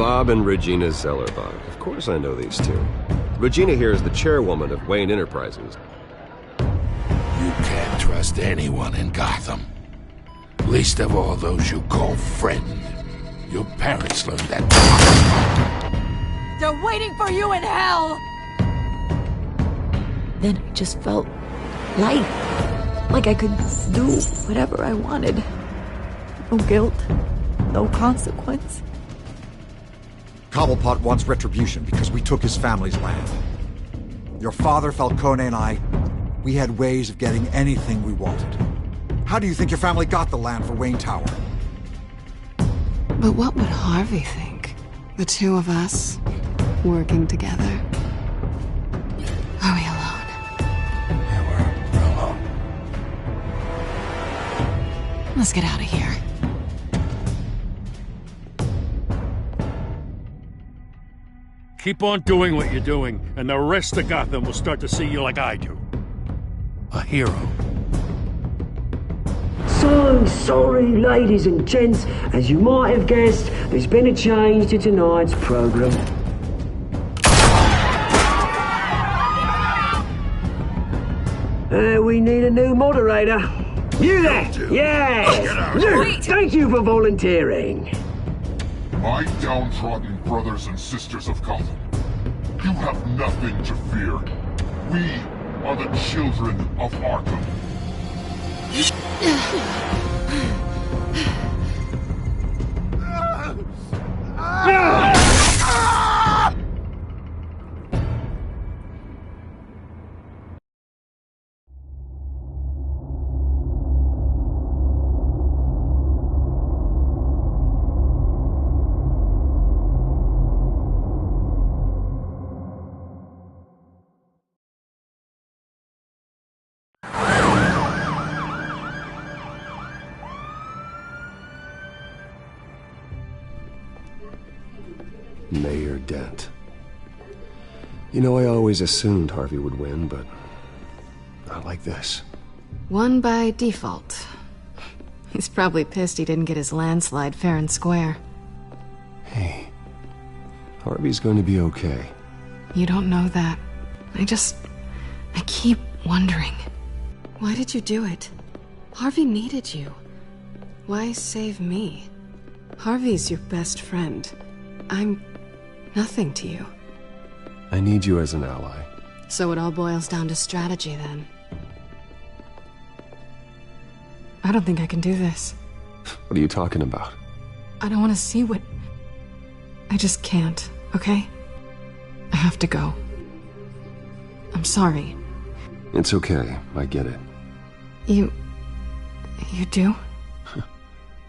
Bob and Regina Zellerbach. Of course I know these two. Regina here is the chairwoman of Wayne Enterprises. You can't trust anyone in Gotham. Least of all those you call friend. Your parents learned that. They're waiting for you in hell! Then I just felt light. Like I could do whatever I wanted. No guilt. No consequence. Cobblepot wants retribution because we took his family's land. Your father, Falcone, and I, we had ways of getting anything we wanted. How do you think your family got the land for Wayne Tower? But what would Harvey think? The two of us, working together. Are we alone? Yeah, we're alone. Let's get out of here. Keep on doing what you're doing, and the rest of Gotham will start to see you like I do. A hero. So sorry, ladies and gents. As you might have guessed, there's been a change to tonight's program. We need a new moderator. You there? Yes! You! Thank you for volunteering. My downtrodden brothers and sisters of Gotham, you have nothing to fear. We are the children of Arkham. Mayor Dent. You know, I always assumed Harvey would win, but not like this. Won by default. He's probably pissed he didn't get his landslide fair and square. Hey, Harvey's going to be okay. You don't know that. I keep wondering. Why did you do it? Harvey needed you. Why save me? Harvey's your best friend. I'm nothing to you. I need you as an ally. So it all boils down to strategy, then. I don't think I can do this. What are you talking about? I don't want to see what... I just can't, okay? I have to go. I'm sorry. It's okay. I get it. You do?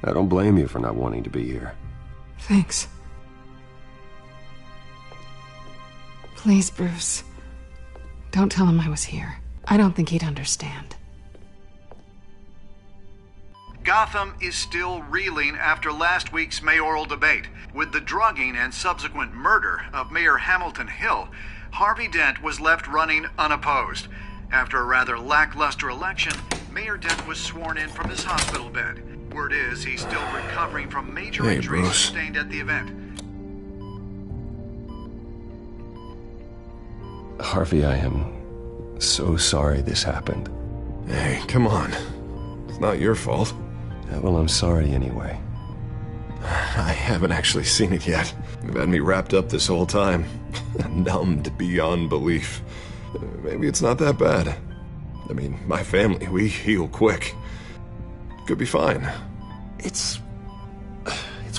I don't blame you for not wanting to be here. Thanks. Please, Bruce. Don't tell him I was here. I don't think he'd understand. Gotham is still reeling after last week's mayoral debate. With the drugging and subsequent murder of Mayor Hamilton Hill, Harvey Dent was left running unopposed. After a rather lackluster election, Mayor Dent was sworn in from his hospital bed. Word is he's still recovering from major injuries sustained at the event. Harvey, I am so sorry this happened. Hey, come on. It's not your fault. Yeah, well, I'm sorry anyway. I haven't actually seen it yet. You've had me wrapped up this whole time. Numbed beyond belief. Maybe it's not that bad. I mean, my family, we heal quick. Could be fine. It's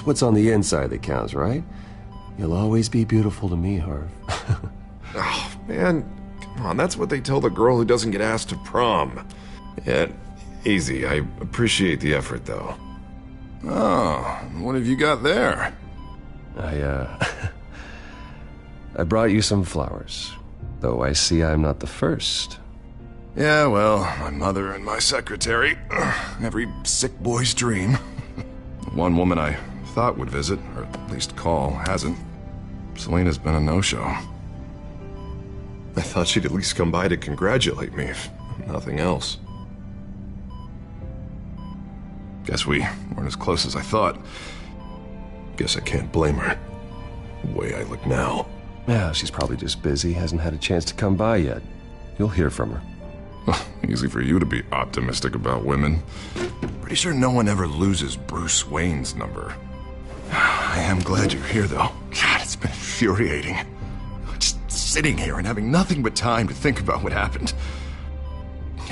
what's on the inside that counts, right? You'll always be beautiful to me, Harv. Oh, man. Come on, that's what they tell the girl who doesn't get asked to prom. Yeah, easy. I appreciate the effort, though. Oh, what have you got there? I brought you some flowers. Though I see I'm not the first. Yeah, well, my mother and my secretary. Every sick boy's dream. One woman I thought would visit, or at least call, hasn't. Selena's been a no-show. I thought she'd at least come by to congratulate me, if nothing else. Guess we weren't as close as I thought. Guess I can't blame her. the way I look now. Yeah, she's probably just busy, hasn't had a chance to come by yet. You'll hear from her. Easy for you to be optimistic about women. Pretty sure no one ever loses Bruce Wayne's number. I am glad you're here, though. God, it's been infuriating. Just sitting here and having nothing but time to think about what happened.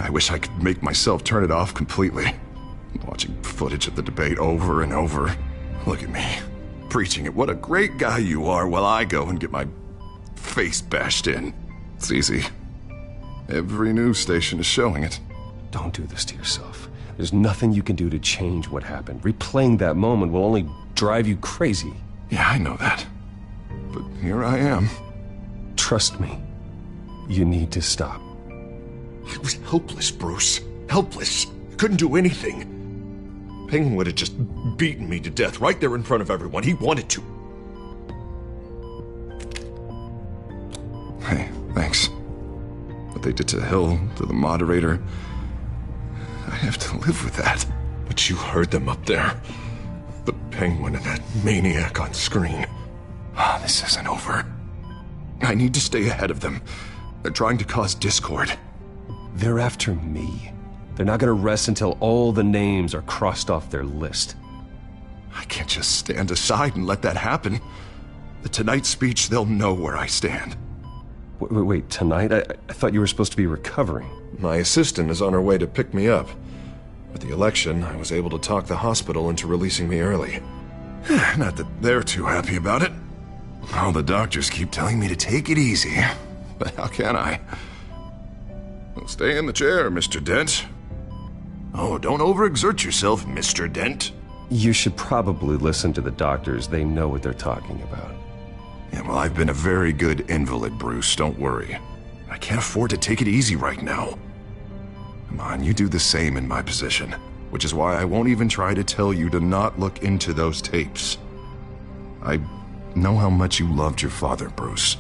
I wish I could make myself turn it off completely. Watching footage of the debate over and over. Look at me, preaching at what a great guy you are while I go and get my face bashed in. It's easy. Every news station is showing it. Don't do this to yourself. There's nothing you can do to change what happened. Replaying that moment will only drive you crazy. Yeah, I know that. But here I am. Trust me. You need to stop. I was helpless, Bruce. Helpless. Couldn't do anything. Penguin would have just beaten me to death right there in front of everyone. He wanted to. Hey, thanks. What they did to Hill, to the moderator, I have to live with that. But you heard them up there. The Penguin and that maniac on screen. This isn't over. I need to stay ahead of them. They're trying to cause discord. They're after me. They're not gonna rest until all the names are crossed off their list. I can't just stand aside and let that happen. The Tonight speech, they'll know where I stand. Wait, tonight? I thought you were supposed to be recovering. My assistant is on her way to pick me up. With the election, I was able to talk the hospital into releasing me early. Not that they're too happy about it. All the doctors keep telling me to take it easy. But how can I? Well, stay in the chair, Mr. Dent. Oh, don't overexert yourself, Mr. Dent. You should probably listen to the doctors. They know what they're talking about. Yeah, well, I've been a very good invalid, Bruce. Don't worry. I can't afford to take it easy right now. Come on, you do the same in my position. Which is why I won't even try to tell you to not look into those tapes. I know how much you loved your father, Bruce.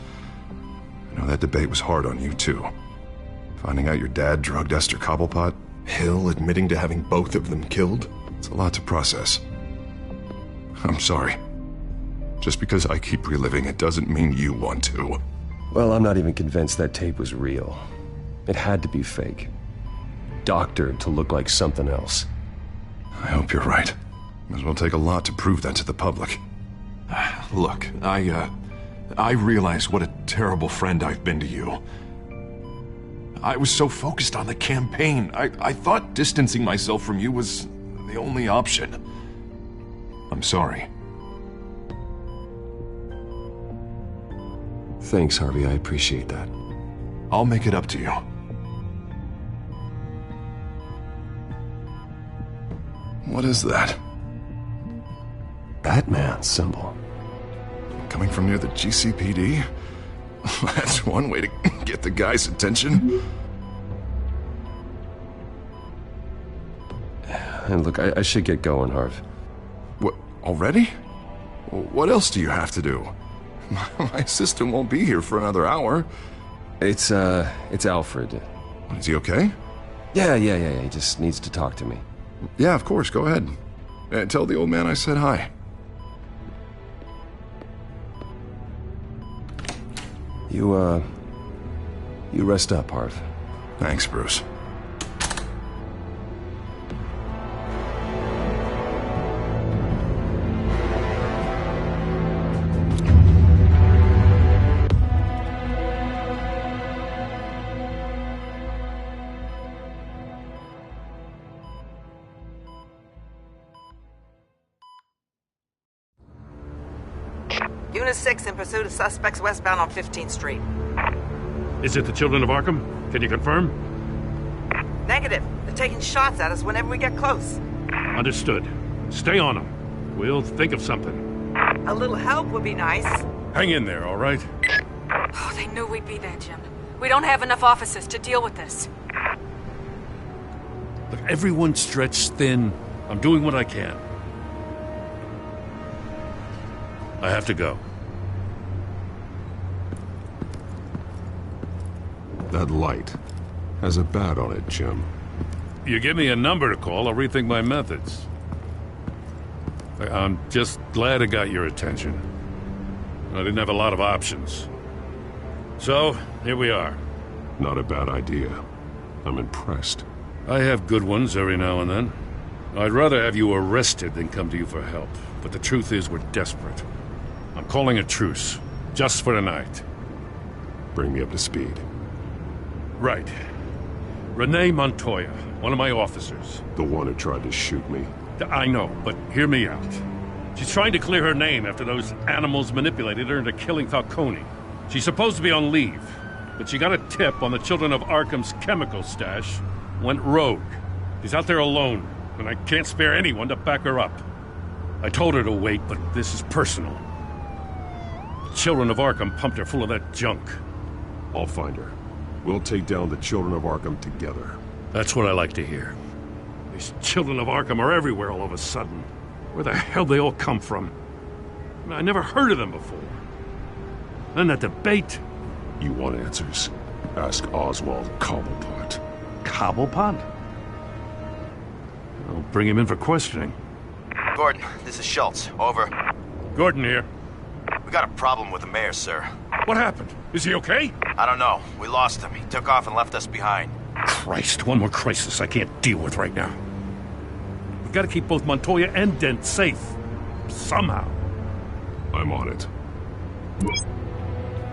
I know that debate was hard on you, too. Finding out your dad drugged Esther Cobblepot, Hill admitting to having both of them killed. It's a lot to process. I'm sorry. Just because I keep reliving it doesn't mean you want to. Well, I'm not even convinced that tape was real. It had to be fake. Doctored to look like something else. I hope you're right. It will take a lot to prove that to the public. Look, I realize what a terrible friend I've been to you. I was so focused on the campaign. I thought distancing myself from you was the only option. I'm sorry. Thanks, Harvey. I appreciate that. I'll make it up to you. What is that? Batman's symbol. Coming from near the GCPD? That's one way to get the guy's attention. And look, I should get going, Harv. What, already? What else do you have to do? My assistant won't be here for another hour. It's Alfred. Is he okay? Yeah. He just needs to talk to me. Yeah, of course, go ahead. And tell the old man I said hi. You rest up, Harv. Thanks, Bruce. Unit 6 in pursuit of suspects westbound on 15th Street. Is it the Children of Arkham? Can you confirm? Negative. They're taking shots at us whenever we get close. Understood. Stay on them. We'll think of something. A little help would be nice. Hang in there, all right? Oh, they knew we'd be there, Jim. We don't have enough officers to deal with this. Look, everyone's stretched thin. I'm doing what I can. I have to go. That light has a bat on it, Jim. You give me a number to call, I'll rethink my methods. I'm just glad I got your attention. I didn't have a lot of options. So, here we are. Not a bad idea. I'm impressed. I have good ones every now and then. I'd rather have you arrested than come to you for help. But the truth is, we're desperate. I'm calling a truce. Just for tonight. Bring me up to speed. Right. Renee Montoya, one of my officers. The one who tried to shoot me. I know, but hear me out. She's trying to clear her name after those animals manipulated her into killing Falcone. She's supposed to be on leave, but she got a tip on the Children of Arkham's chemical stash, went rogue. She's out there alone, and I can't spare anyone to back her up. I told her to wait, but this is personal. The Children of Arkham pumped her full of that junk. I'll find her. We'll take down the Children of Arkham together. That's what I like to hear. These Children of Arkham are everywhere all of a sudden. Where the hell they all come from? I never heard of them before. Then that debate. You want answers? Ask Oswald Cobblepot. Cobblepot? I'll bring him in for questioning. Gordon, this is Schultz. Over. Gordon here. We got a problem with the mayor, sir. What happened? Is he okay? I don't know. We lost him. He took off and left us behind. Christ, one more crisis I can't deal with right now. We've got to keep both Montoya and Dent safe. Somehow. I'm on it.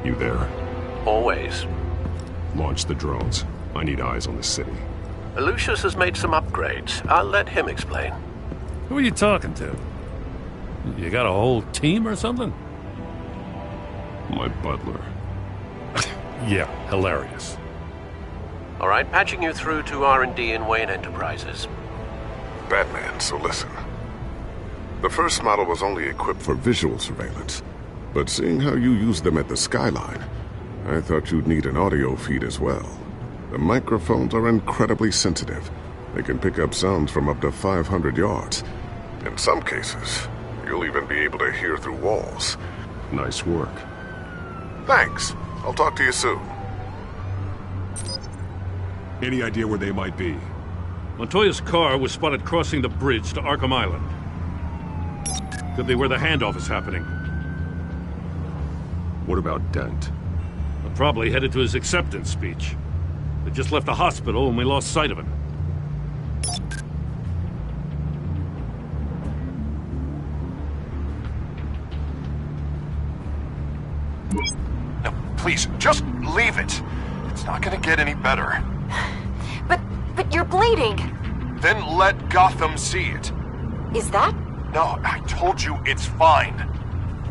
You there? Always. Launch the drones. I need eyes on the city. Lucius has made some upgrades. I'll let him explain. Who are you talking to? You got a whole team or something? My butler. Yeah, hilarious. All right, patching you through to R&D in Wayne Enterprises. Batman, so listen. The first model was only equipped for visual surveillance, but seeing how you use them at the Skyline, I thought you'd need an audio feed as well. The microphones are incredibly sensitive. They can pick up sounds from up to 500 yards. In some cases, you'll even be able to hear through walls. Nice work. Thanks. I'll talk to you soon. Any idea where they might be? Montoya's car was spotted crossing the bridge to Arkham Island. Could be where the handoff is happening. What about Dent? Probably headed to his acceptance speech. They just left the hospital and we lost sight of him. No, please, just leave it. It's not gonna get any better. But you're bleeding. Then let Gotham see it. Is that? No, I told you it's fine.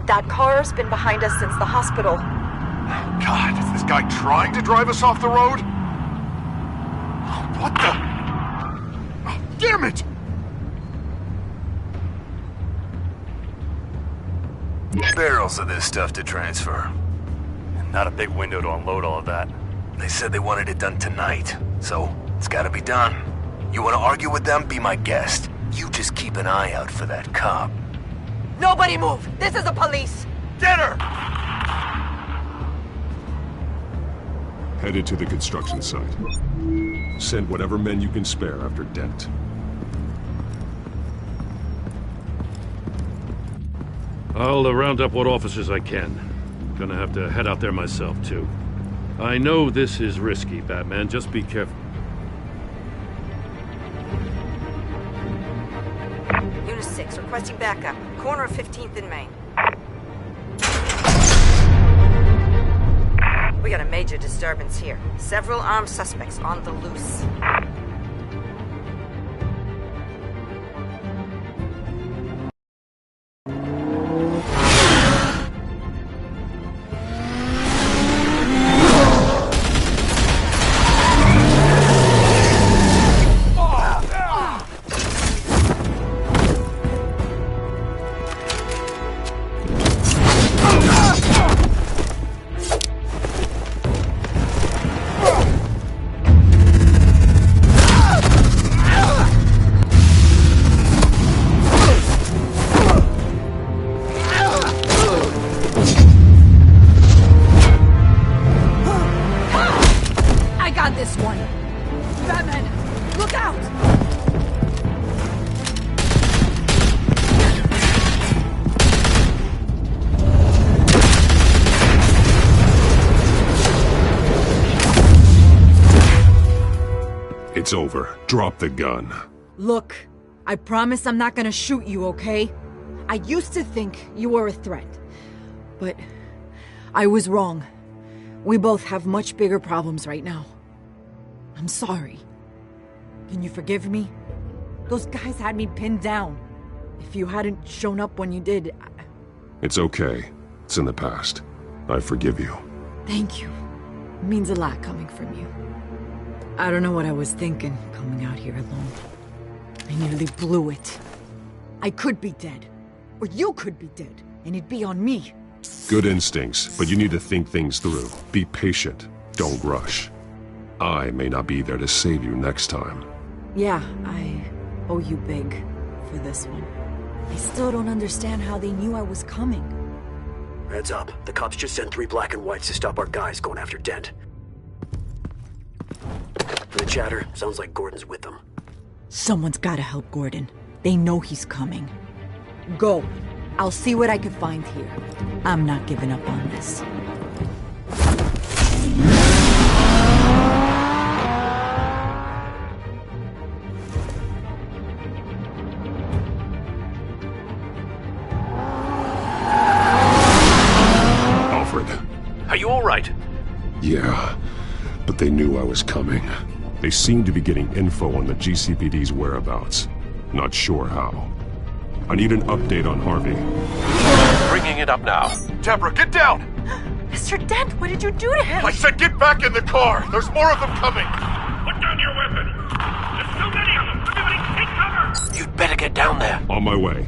That car's been behind us since the hospital. God, is this guy trying to drive us off the road? What the? Damn it! Barrels of this stuff to transfer. Not a big window to unload all of that. They said they wanted it done tonight, so it's gotta be done. You wanna argue with them? Be my guest. You just keep an eye out for that cop. Nobody move! This is the police! Get her! Headed to the construction site. Send whatever men you can spare after Dent. I'll round up what officers I can. Gonna have to head out there myself, too. I know this is risky, Batman. Just be careful. Unit 6, requesting backup. Corner of 15th and Main. We got a major disturbance here. Several armed suspects on the loose. It's over. Drop the gun. Look, I promise I'm not gonna shoot you, okay? I used to think you were a threat, but I was wrong. We both have much bigger problems right now. I'm sorry. Can you forgive me? Those guys had me pinned down. If you hadn't shown up when you did... It's okay. It's in the past. I forgive you. Thank you. It means a lot coming from you. I don't know what I was thinking, coming out here alone. I nearly blew it. I could be dead. Or you could be dead, and it'd be on me. Good instincts, but you need to think things through. Be patient. Don't rush. I may not be there to save you next time. Yeah, I owe you big for this one. I still don't understand how they knew I was coming. Heads up. The cops just sent 3 black and whites to stop our guys going after Dent. For the chatter, sounds like Gordon's with them. Someone's gotta help Gordon. They know he's coming. Go. I'll see what I can find here. I'm not giving up on this. Are you all right? Yeah, but they knew I was coming. They seemed to be getting info on the GCPD's whereabouts. Not sure how. I need an update on Harvey. Bringing it up now. Deborah, get down! Mr. Dent, what did you do to him? I said get back in the car! There's more of them coming! Put down your weapon! There's too many of them! Everybody take cover! You'd better get down there. On my way.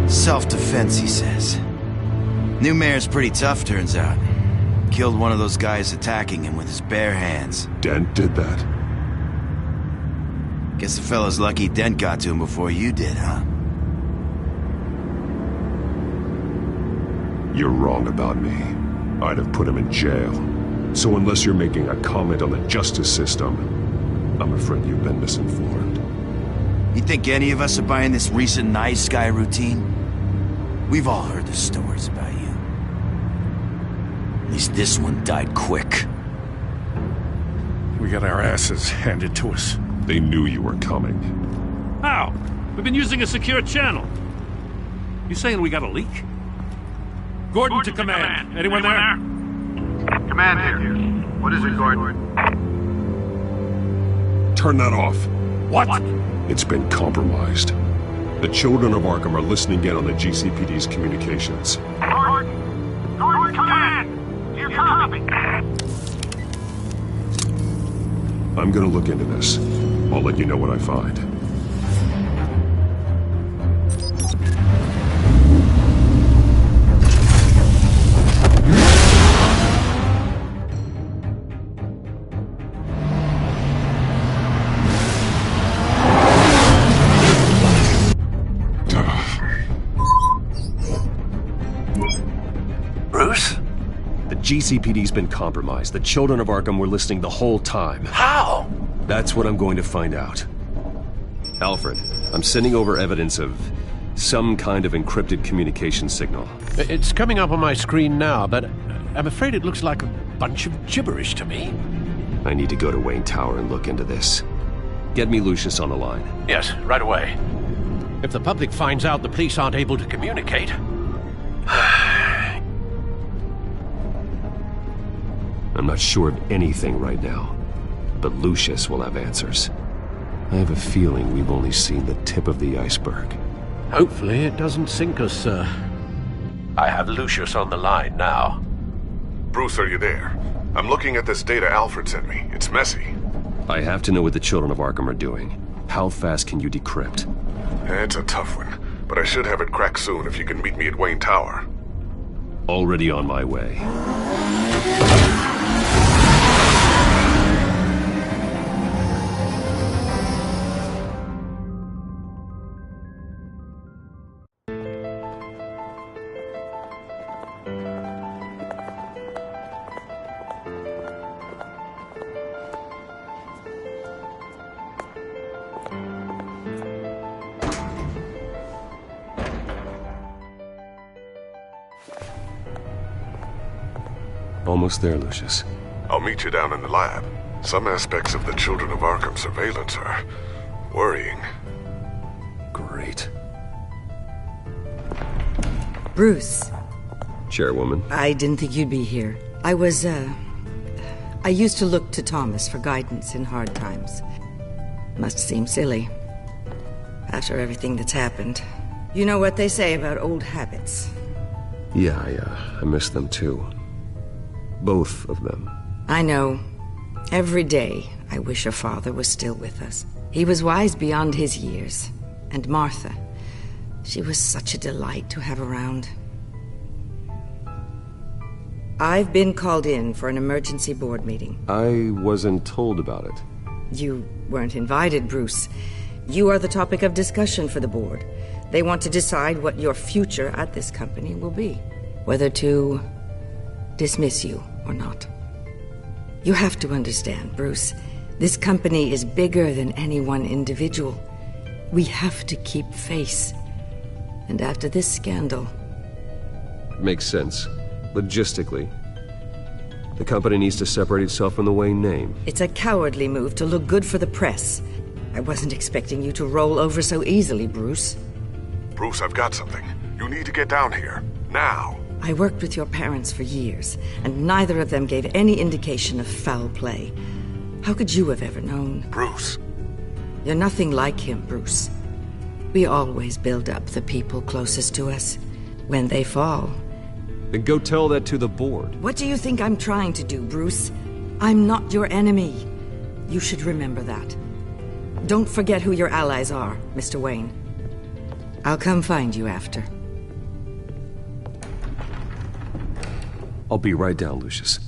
Self-defense, he says. New mayor's pretty tough, turns out. Killed one of those guys attacking him with his bare hands. Dent did that? Guess the fella's lucky Dent got to him before you did, huh? You're wrong about me. I'd have put him in jail. So unless you're making a comment on the justice system, I'm afraid you've been misinformed. You think any of us are buying this recent nice guy routine? We've all heard the stories about you. At least this one died quick. We got our asses handed to us. They knew you were coming. How? We've been using a secure channel. You saying we got a leak? Gordon to command. Anyone there? Command here. What is it, Gordon? Turn that off. What? It's been compromised. The children of Arkham are listening in on the GCPD's communications. Gordon! Gordon, command! You're copy! I'm gonna look into this. I'll let you know what I find. GCPD's been compromised. The children of Arkham were listening the whole time. How? That's what I'm going to find out. Alfred, I'm sending over evidence of some kind of encrypted communication signal. It's coming up on my screen now, but I'm afraid it looks like a bunch of gibberish to me. I need to go to Wayne Tower and look into this. Get me Lucius on the line. Yes, right away. If the public finds out the police aren't able to communicate... I'm not sure of anything right now, but Lucius will have answers. I have a feeling we've only seen the tip of the iceberg. Hopefully it doesn't sink us, sir. I have Lucius on the line now. Bruce, are you there? I'm looking at this data Alfred sent me. It's messy. I have to know what the children of Arkham are doing. How fast can you decrypt? It's a tough one, but I should have it cracked soon if you can meet me at Wayne Tower. Already on my way. Almost there, Lucius. I'll meet you down in the lab. Some aspects of the Children of Arkham surveillance are worrying. Great. Bruce. Chairwoman. I didn't think you'd be here. I used to look to Thomas for guidance in hard times. Must seem silly. After everything that's happened. You know what they say about old habits. Yeah, I miss them too. Both of them. I know. Every day, I wish a father was still with us. He was wise beyond his years. And Martha, she was such a delight to have around. I've been called in for an emergency board meeting. I wasn't told about it. You weren't invited, Bruce. You are the topic of discussion for the board. They want to decide what your future at this company will be. Whether to dismiss you or not. You have to understand, Bruce. This company is bigger than any one individual. We have to keep face. And after this scandal... Makes sense. Logistically. The company needs to separate itself from the Wayne name. It's a cowardly move to look good for the press. I wasn't expecting you to roll over so easily, Bruce. Bruce, I've got something. You need to get down here. Now. I worked with your parents for years, and neither of them gave any indication of foul play. How could you have ever known? Bruce. You're nothing like him, Bruce. We always build up the people closest to us. When they fall... Then go tell that to the board. What do you think I'm trying to do, Bruce? I'm not your enemy. You should remember that. Don't forget who your allies are, Mr. Wayne. I'll come find you after. I'll be right down, Lucius.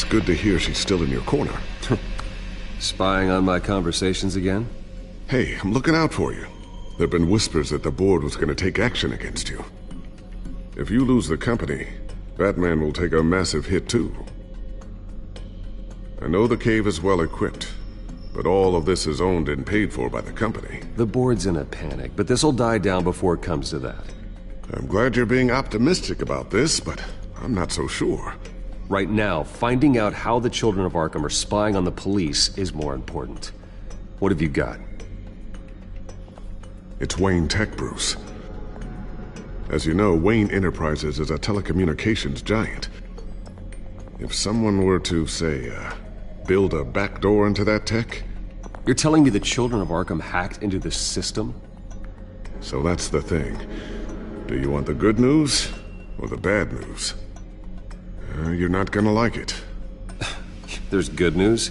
Good to hear she's still in your corner. Spying on my conversations again? Hey, I'm looking out for you. There've been whispers that the board was going to take action against you. If you lose the company, Batman will take a massive hit too. I know the cave is well equipped, but all of this is owned and paid for by the company. The board's in a panic, but this'll die down before it comes to that. I'm glad you're being optimistic about this, but I'm not so sure. Right now, finding out how the Children of Arkham are spying on the police is more important. What have you got? It's Wayne Tech, Bruce. As you know, Wayne Enterprises is a telecommunications giant. If someone were to, say, build a backdoor into that tech... You're telling me the Children of Arkham hacked into the system? So that's the thing. Do you want the good news or the bad news? You're not gonna like it. There's good news.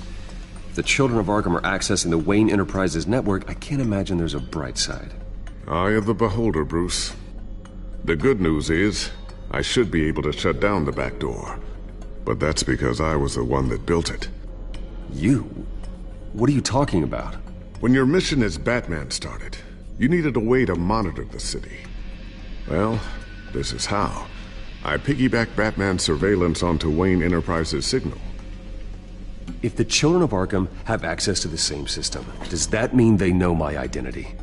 If the Children of Arkham are accessing the Wayne Enterprises network, I can't imagine there's a bright side. Eye of the beholder, Bruce. The good news is, I should be able to shut down the back door. But that's because I was the one that built it. You? What are you talking about? When your mission as Batman started, you needed a way to monitor the city. Well, this is how. I piggybacked Batman's surveillance onto Wayne Enterprises' signal. If the Children of Arkham have access to the same system, does that mean they know my identity?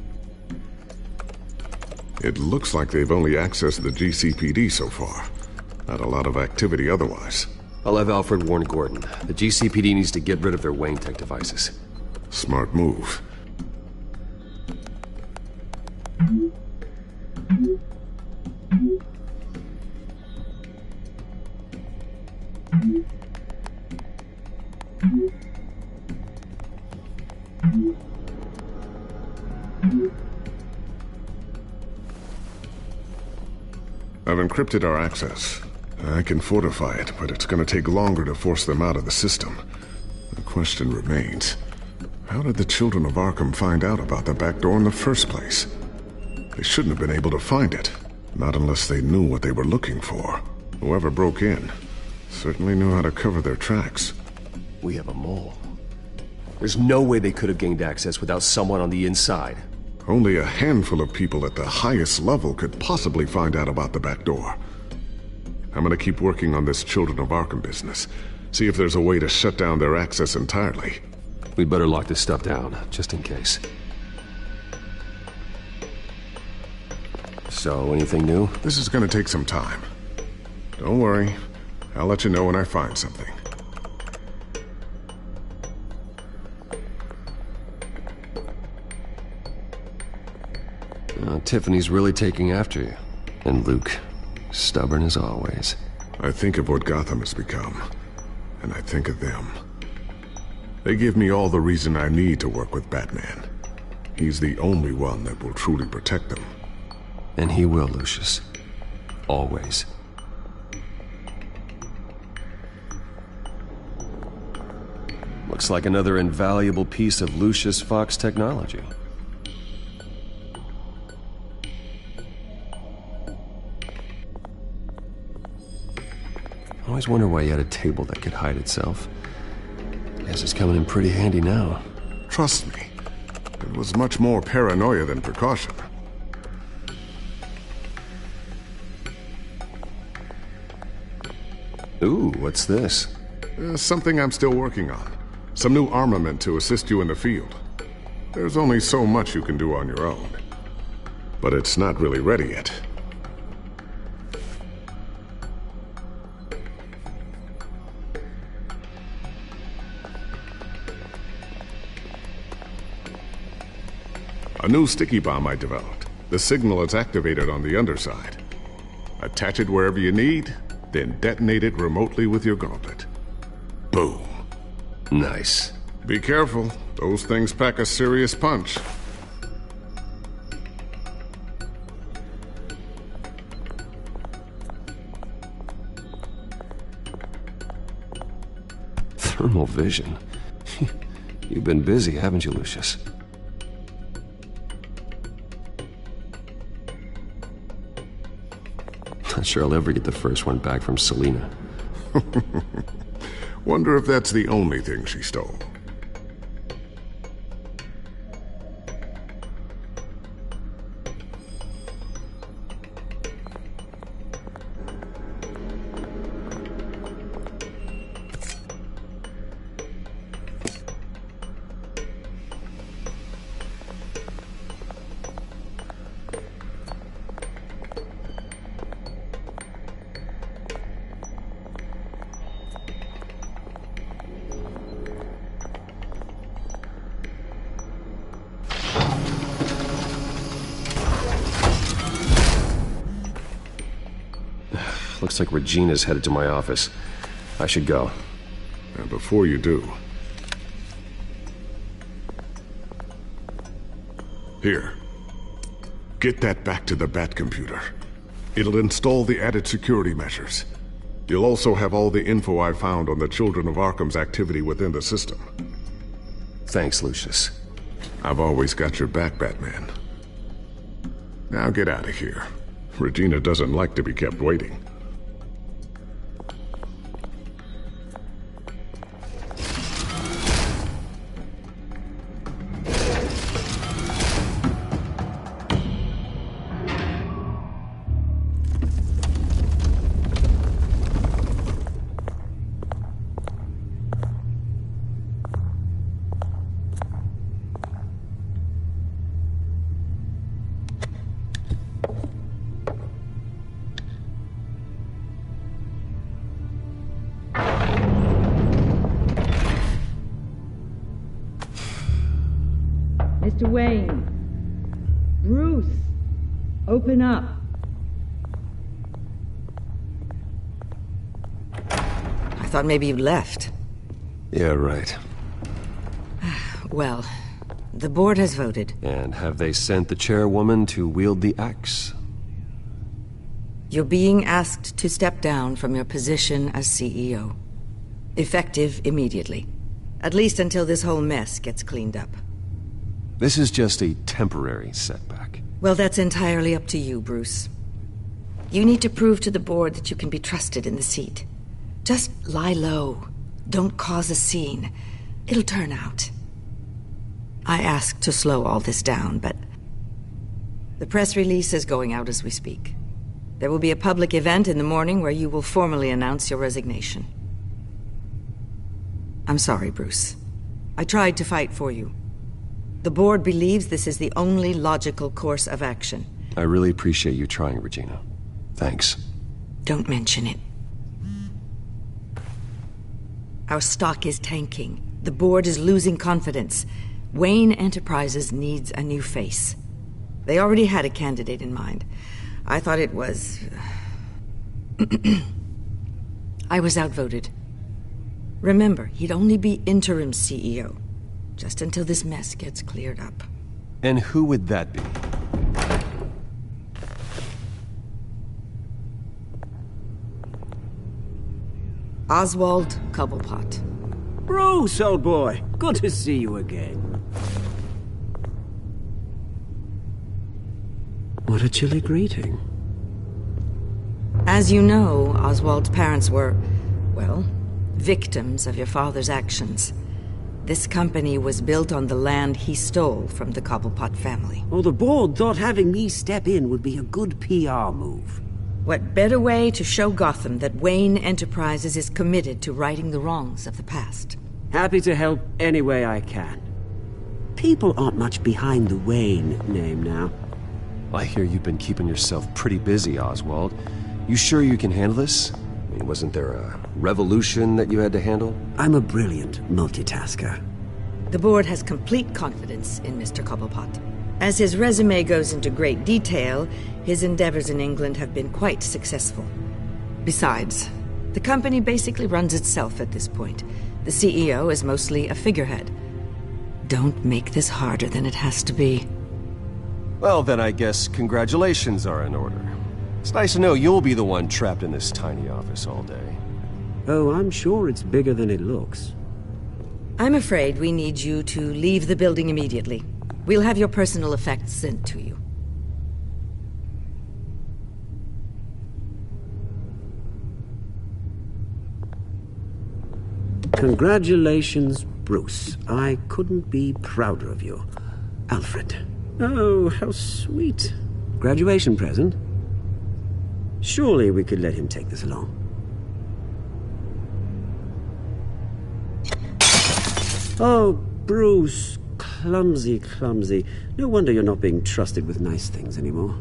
It looks like they've only accessed the GCPD so far. Not a lot of activity otherwise. I'll have Alfred warn Gordon. The GCPD needs to get rid of their Wayne Tech devices. Smart move. I've encrypted our access. I can fortify it, but it's going to take longer to force them out of the system. The question remains, how did the children of Arkham find out about the back door in the first place? They shouldn't have been able to find it, not unless they knew what they were looking for. Whoever broke in certainly knew how to cover their tracks. We have a mole. There's no way they could have gained access without someone on the inside. Only a handful of people at the highest level could possibly find out about the back door. I'm gonna keep working on this Children of Arkham business. See if there's a way to shut down their access entirely. We'd better lock this stuff down, just in case. So, anything new? This is gonna take some time. Don't worry. I'll let you know when I find something. Tiffany's really taking after you. And Luke, stubborn as always. I think of what Gotham has become, and I think of them. They give me all the reason I need to work with Batman. He's the only one that will truly protect them. And he will, Lucius. Always. Looks like another invaluable piece of Lucius Fox technology. I always wonder why he had a table that could hide itself. Guess it's coming in pretty handy now. Trust me, it was much more paranoia than precaution. Ooh, what's this? Something I'm still working on. Some new armament to assist you in the field. There's only so much you can do on your own. But it's not really ready yet. A new sticky bomb I developed. The signal is activated on the underside. Attach it wherever you need, then detonate it remotely with your gauntlet. Boom. Nice. Be careful. Those things pack a serious punch. Thermal vision. You've been busy, haven't you, Lucius? Not sure I'll ever get the first one back from Selina. Wonder if that's the only thing she stole. Looks like Regina's headed to my office. I should go. And before you do... Here. Get that back to the Bat computer. It'll install the added security measures. You'll also have all the info I found on the Children of Arkham's activity within the system. Thanks, Lucius. I've always got your back, Batman. Now get out of here. Regina doesn't like to be kept waiting. Mr. Wayne. Bruce. Open up. I thought maybe you left. Yeah, right. Well, the board has voted. And have they sent the chairwoman to wield the axe? You're being asked to step down from your position as CEO. Effective immediately. At least until this whole mess gets cleaned up. This is just a temporary setback. Well, that's entirely up to you, Bruce. You need to prove to the board that you can be trusted in the seat. Just lie low. Don't cause a scene. It'll turn out. I asked to slow all this down, but the press release is going out as we speak. There will be a public event in the morning where you will formally announce your resignation. I'm sorry, Bruce. I tried to fight for you. The board believes this is the only logical course of action. I really appreciate you trying, Regina. Thanks. Don't mention it. Our stock is tanking. The board is losing confidence. Wayne Enterprises needs a new face. They already had a candidate in mind. I thought it was... I was outvoted. Remember, he'd only be interim CEO. Just until this mess gets cleared up. And who would that be? Oswald Cobblepot. Bruce, old boy. Good to see you again. What a chilly greeting. As you know, Oswald's parents were, well, victims of your father's actions. This company was built on the land he stole from the Cobblepot family. Well, the board thought having me step in would be a good PR move. What better way to show Gotham that Wayne Enterprises is committed to righting the wrongs of the past? Happy to help any way I can. People aren't much behind the Wayne name now. I hear you've been keeping yourself pretty busy, Oswald. You sure you can handle this? I mean, wasn't there a revolution that you had to handle? I'm a brilliant multitasker. The board has complete confidence in Mr. Cobblepot. As his resume goes into great detail, his endeavors in England have been quite successful. Besides, the company basically runs itself at this point. The CEO is mostly a figurehead. Don't make this harder than it has to be. Well, then I guess congratulations are in order. It's nice to know you'll be the one trapped in this tiny office all day. Oh, I'm sure it's bigger than it looks. I'm afraid we need you to leave the building immediately. We'll have your personal effects sent to you. Congratulations, Bruce. I couldn't be prouder of you. Alfred. Oh, how sweet. Graduation present? Surely we could let him take this along. Oh, Bruce. Clumsy, clumsy. No wonder you're not being trusted with nice things anymore.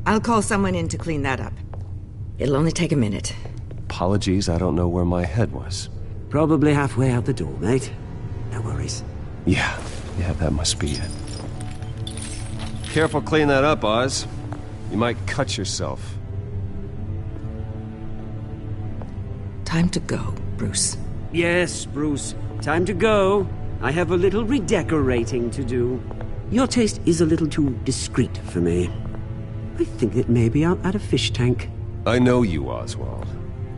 I'll call someone in to clean that up. It'll only take a minute. Apologies, I don't know where my head was. Probably halfway out the door, mate. No worries. Yeah, that must be it. Careful cleaning that up, Oz. You might cut yourself. Time to go, Bruce. Yes, Bruce. Time to go. I have a little redecorating to do. Your taste is a little too discreet for me. I think that maybe I'll add a fish tank. I know you, Oswald.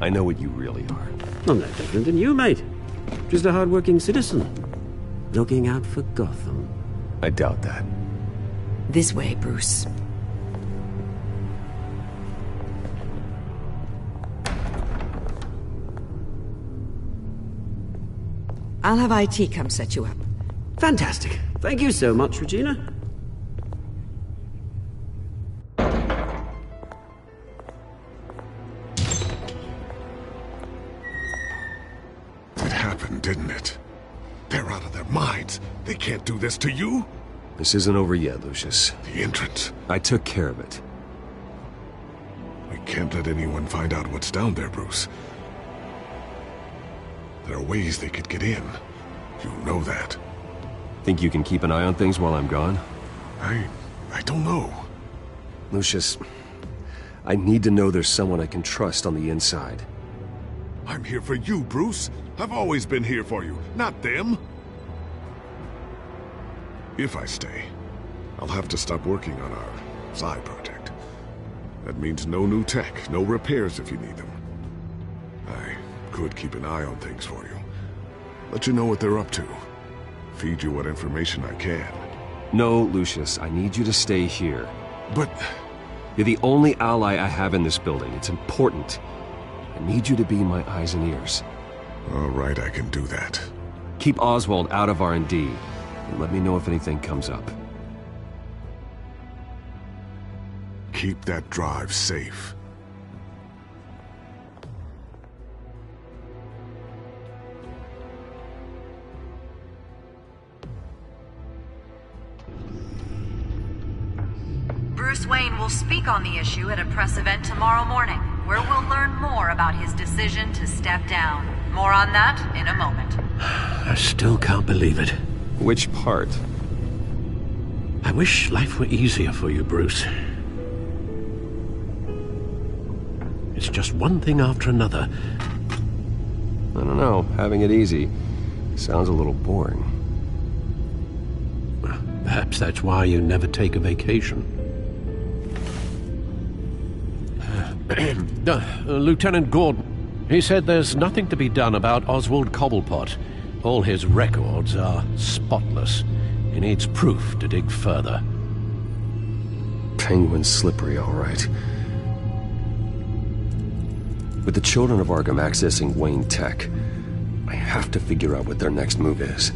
I know what you really are. I'm no different than you, mate. Just a hard-working citizen. Looking out for Gotham. I doubt that. This way, Bruce. I'll have IT come set you up. Fantastic. Thank you so much, Regina. It happened, didn't it? They're out of their minds. They can't do this to you. This isn't over yet, Lucius. The entrance. I took care of it. We can't let anyone find out what's down there, Bruce. There are ways they could get in. You know that. Think you can keep an eye on things while I'm gone? I don't know. Lucius, I need to know there's someone I can trust on the inside. I'm here for you, Bruce. I've always been here for you, not them. If I stay, I'll have to stop working on our side project. That means no new tech, no repairs if you need them. I could keep an eye on things for you. Let you know what they're up to. Feed you what information I can. No, Lucius, I need you to stay here. But... You're the only ally I have in this building. It's important. I need you to be my eyes and ears. All right, I can do that. Keep Oswald out of R&D, and let me know if anything comes up. Keep that drive safe. Bruce Wayne will speak on the issue at a press event tomorrow morning, where we'll learn more about his decision to step down. More on that in a moment. I still can't believe it. Which part? I wish life were easier for you, Bruce. It's just one thing after another. I don't know. Having it easy sounds a little boring. Perhaps that's why you never take a vacation. Lieutenant Gordon, he said there's nothing to be done about Oswald Cobblepot. All his records are spotless. He needs proof to dig further. Penguin's slippery, all right. With the children of Arkham accessing Wayne Tech, I have to figure out what their next move is.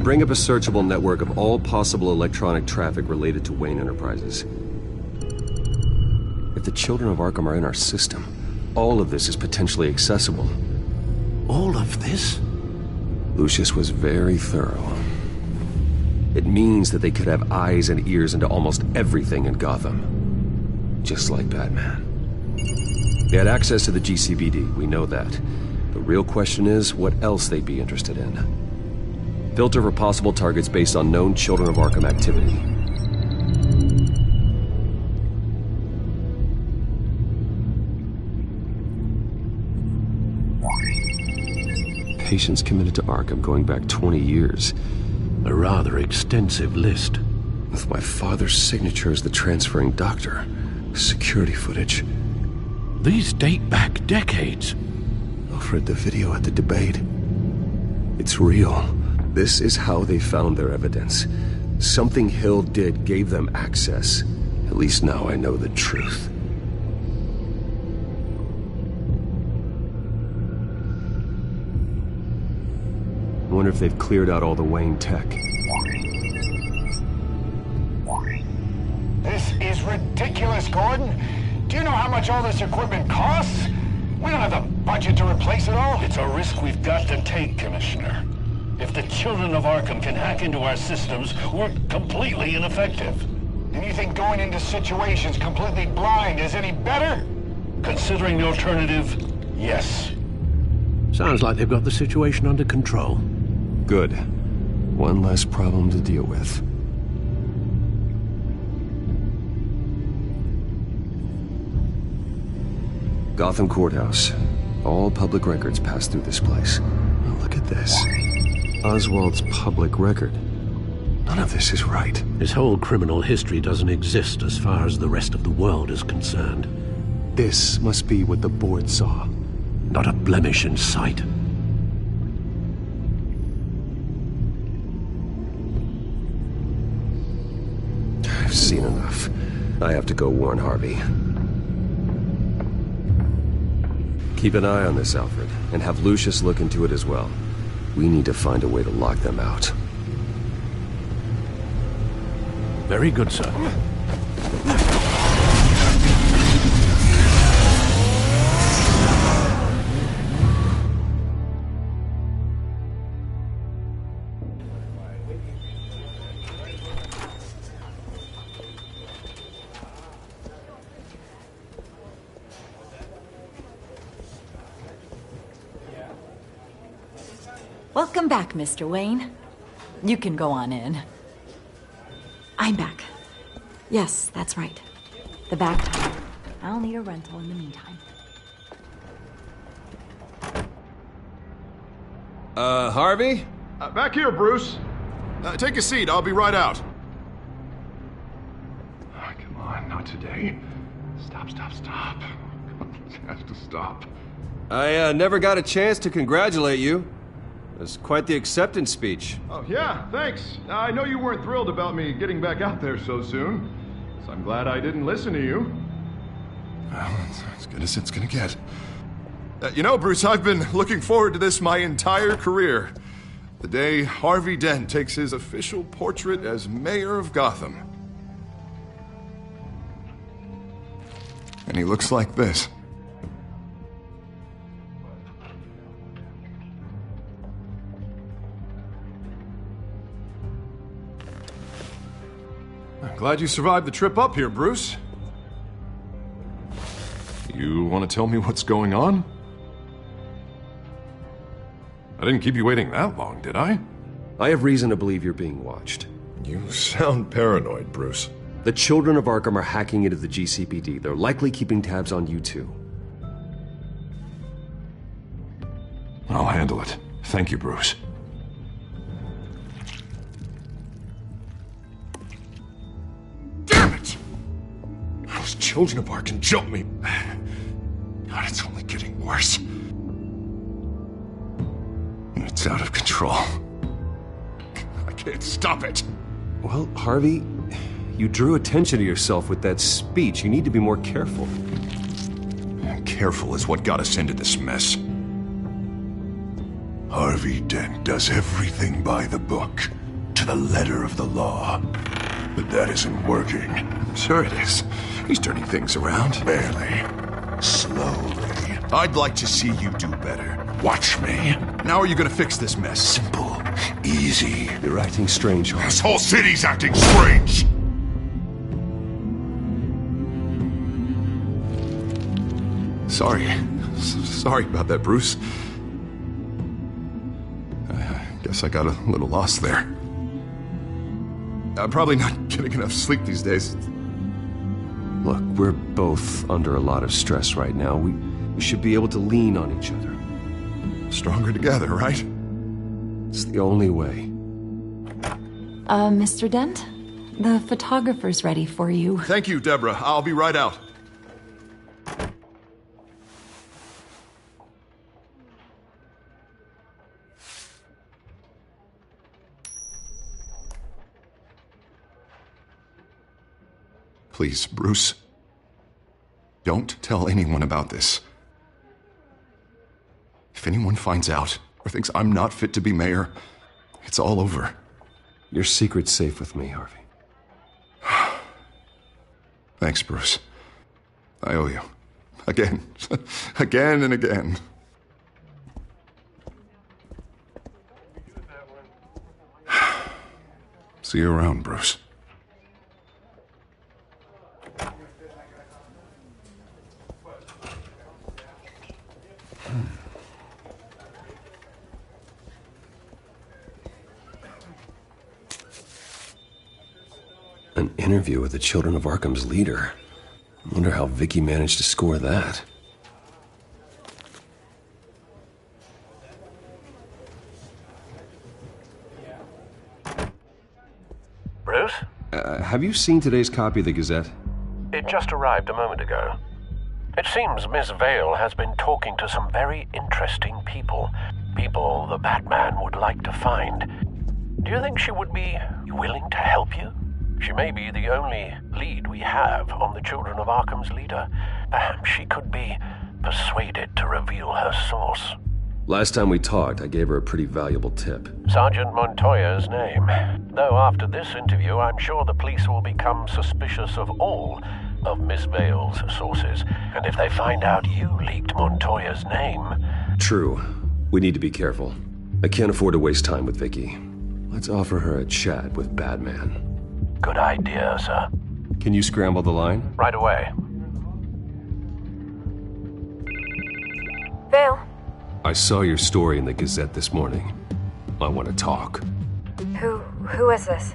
Bring up a searchable network of all possible electronic traffic related to Wayne Enterprises. If the children of Arkham are in our system, all of this is potentially accessible. All of this? Lucius was very thorough. It means that they could have eyes and ears into almost everything in Gotham. Just like Batman. They had access to the GCPD, we know that. The real question is what else they'd be interested in. Filter for possible targets based on known Children of Arkham activity. Patients committed to Arkham going back 20 years. A rather extensive list. With my father's signature as the transferring doctor. Security footage. These date back decades. Alfred, the video at the debate. It's real. This is how they found their evidence. Something Hill did gave them access. At least now I know the truth. I wonder if they've cleared out all the Wayne tech. This is ridiculous, Gordon. Do you know how much all this equipment costs? We don't have the budget to replace it all. It's a risk we've got to take, Commissioner. If the children of Arkham can hack into our systems, we're completely ineffective. And you think going into situations completely blind is any better? Considering the alternative, yes. Sounds like they've got the situation under control. Good. One less problem to deal with. Gotham Courthouse. All public records pass through this place. Oh, look at this. Oswald's public record. None of this is right. His whole criminal history doesn't exist as far as the rest of the world is concerned. This must be what the board saw. Not a blemish in sight. I've seen enough. I have to go warn Harvey. Keep an eye on this, Alfred, and have Lucius look into it as well. We need to find a way to lock them out. Very good, sir. Welcome back, Mr. Wayne. You can go on in. I'm back. Yes, that's right. The back tire. I'll need a rental in the meantime. Harvey? Back here, Bruce. Take a seat. I'll be right out. Oh, come on, not today. Stop. It has to stop. I never got a chance to congratulate you. It was quite the acceptance speech. Oh, yeah, thanks. I know you weren't thrilled about me getting back out there so soon, so I'm glad I didn't listen to you. Well, it's as good as it's gonna get. You know, Bruce, I've been looking forward to this my entire career. The day Harvey Dent takes his official portrait as mayor of Gotham. And he looks like this. I'm glad you survived the trip up here, Bruce. You want to tell me what's going on? I didn't keep you waiting that long, did I? I have reason to believe you're being watched. You sound paranoid, Bruce. The children of Arkham are hacking into the GCPD. They're likely keeping tabs on you too. I'll handle it. Thank you, Bruce. Damn it! Those children of Arkham jumped me. God, it's only getting worse. It's out of control. I can't stop it. Well, Harvey, you drew attention to yourself with that speech. You need to be more careful. Careful is what got us into this mess. Harvey Dent does everything by the book, to the letter of the law. But that isn't working. Sure it is. He's turning things around. Barely. Slowly. I'd like to see you do better. Watch me. Now are you gonna fix this mess? Simple. Easy. You're acting strange, Harvey. This whole city's acting strange! Sorry about that, Bruce. I guess I got a little lost there. I'm probably not getting enough sleep these days. Look, we're both under a lot of stress right now. We should be able to lean on each other. Stronger together, right? It's the only way. Mr. Dent? The photographer's ready for you. Thank you, Deborah. I'll be right out. Please, Bruce. Don't tell anyone about this. If anyone finds out or thinks I'm not fit to be mayor, it's all over. Your secret's safe with me, Harvey. Thanks, Bruce. I owe you. Again. Again and again. See you around, Bruce. An interview with the Children of Arkham's leader. I wonder how Vicky managed to score that. Bruce? Have you seen today's copy of the Gazette? It just arrived a moment ago. It seems Miss Vale has been talking to some very interesting people. People the Batman would like to find. Do you think she would be willing to help you? She may be the only lead we have on the Children of Arkham's leader. Perhaps she could be persuaded to reveal her source. Last time we talked, I gave her a pretty valuable tip. Sergeant Montoya's name. Though after this interview, I'm sure the police will become suspicious of all of Miss Vale's sources. And if they find out you leaked Montoya's name... True. We need to be careful. I can't afford to waste time with Vicky. Let's offer her a chat with Batman. Good idea, sir. Can you scramble the line? Right away. Vale. I saw your story in the Gazette this morning. I want to talk. Who is this?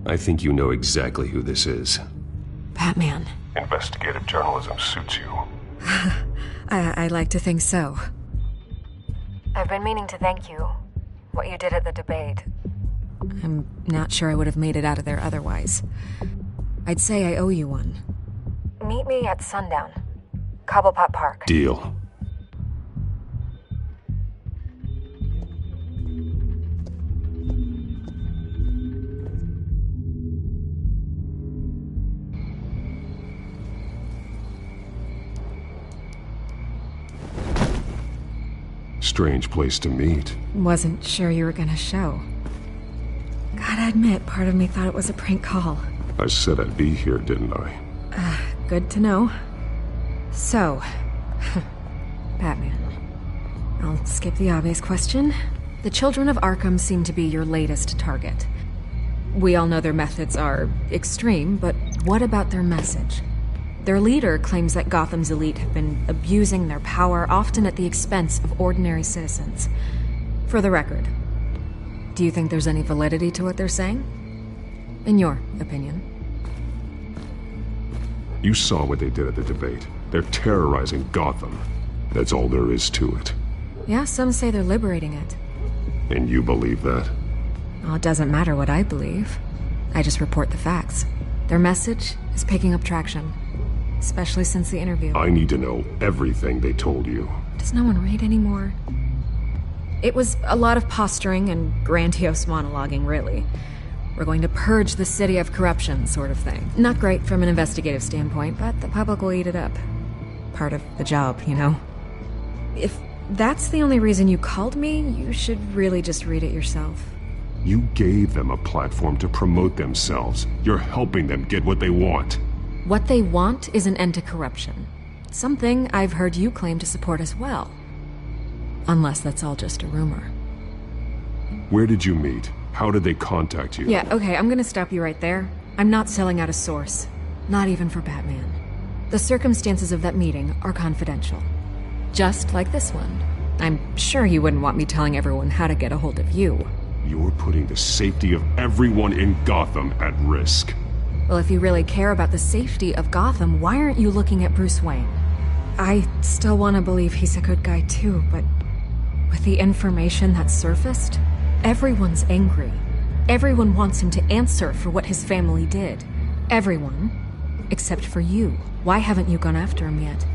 I think you know exactly who this is. Batman. Investigative journalism suits you. I like to think so. I've been meaning to thank you. What you did at the debate. I'm not sure I would have made it out of there otherwise. I'd say I owe you one. Meet me at sundown. Cobblepot Park. Deal. Strange place to meet. Wasn't sure you were gonna show. Gotta admit, part of me thought it was a prank call. I said I'd be here, didn't I? Good to know. So, Batman. I'll skip the obvious question. The Children of Arkham seem to be your latest target. We all know their methods are extreme, but what about their message? Their leader claims that Gotham's elite have been abusing their power, often at the expense of ordinary citizens. For the record, do you think there's any validity to what they're saying? In your opinion? You saw what they did at the debate. They're terrorizing Gotham. That's all there is to it. Yeah, some say they're liberating it. And you believe that? Well, it doesn't matter what I believe. I just report the facts. Their message is picking up traction. Especially since the interview. I need to know everything they told you. Does no one read anymore? It was a lot of posturing and grandiose monologuing, really. We're going to purge the city of corruption, sort of thing. Not great from an investigative standpoint, but the public will eat it up. Part of the job, you know? If that's the only reason you called me, you should really just read it yourself. You gave them a platform to promote themselves. You're helping them get what they want. What they want is an end to corruption. Something I've heard you claim to support as well. Unless that's all just a rumor. Where did you meet? How did they contact you? Yeah, okay, I'm gonna stop you right there. I'm not selling out a source. Not even for Batman. The circumstances of that meeting are confidential. Just like this one. I'm sure you wouldn't want me telling everyone how to get a hold of you. You're putting the safety of everyone in Gotham at risk. Well, if you really care about the safety of Gotham, why aren't you looking at Bruce Wayne? I still want to believe he's a good guy too, but with the information that surfaced, everyone's angry. Everyone wants him to answer for what his family did. Everyone, except for you. Why haven't you gone after him yet?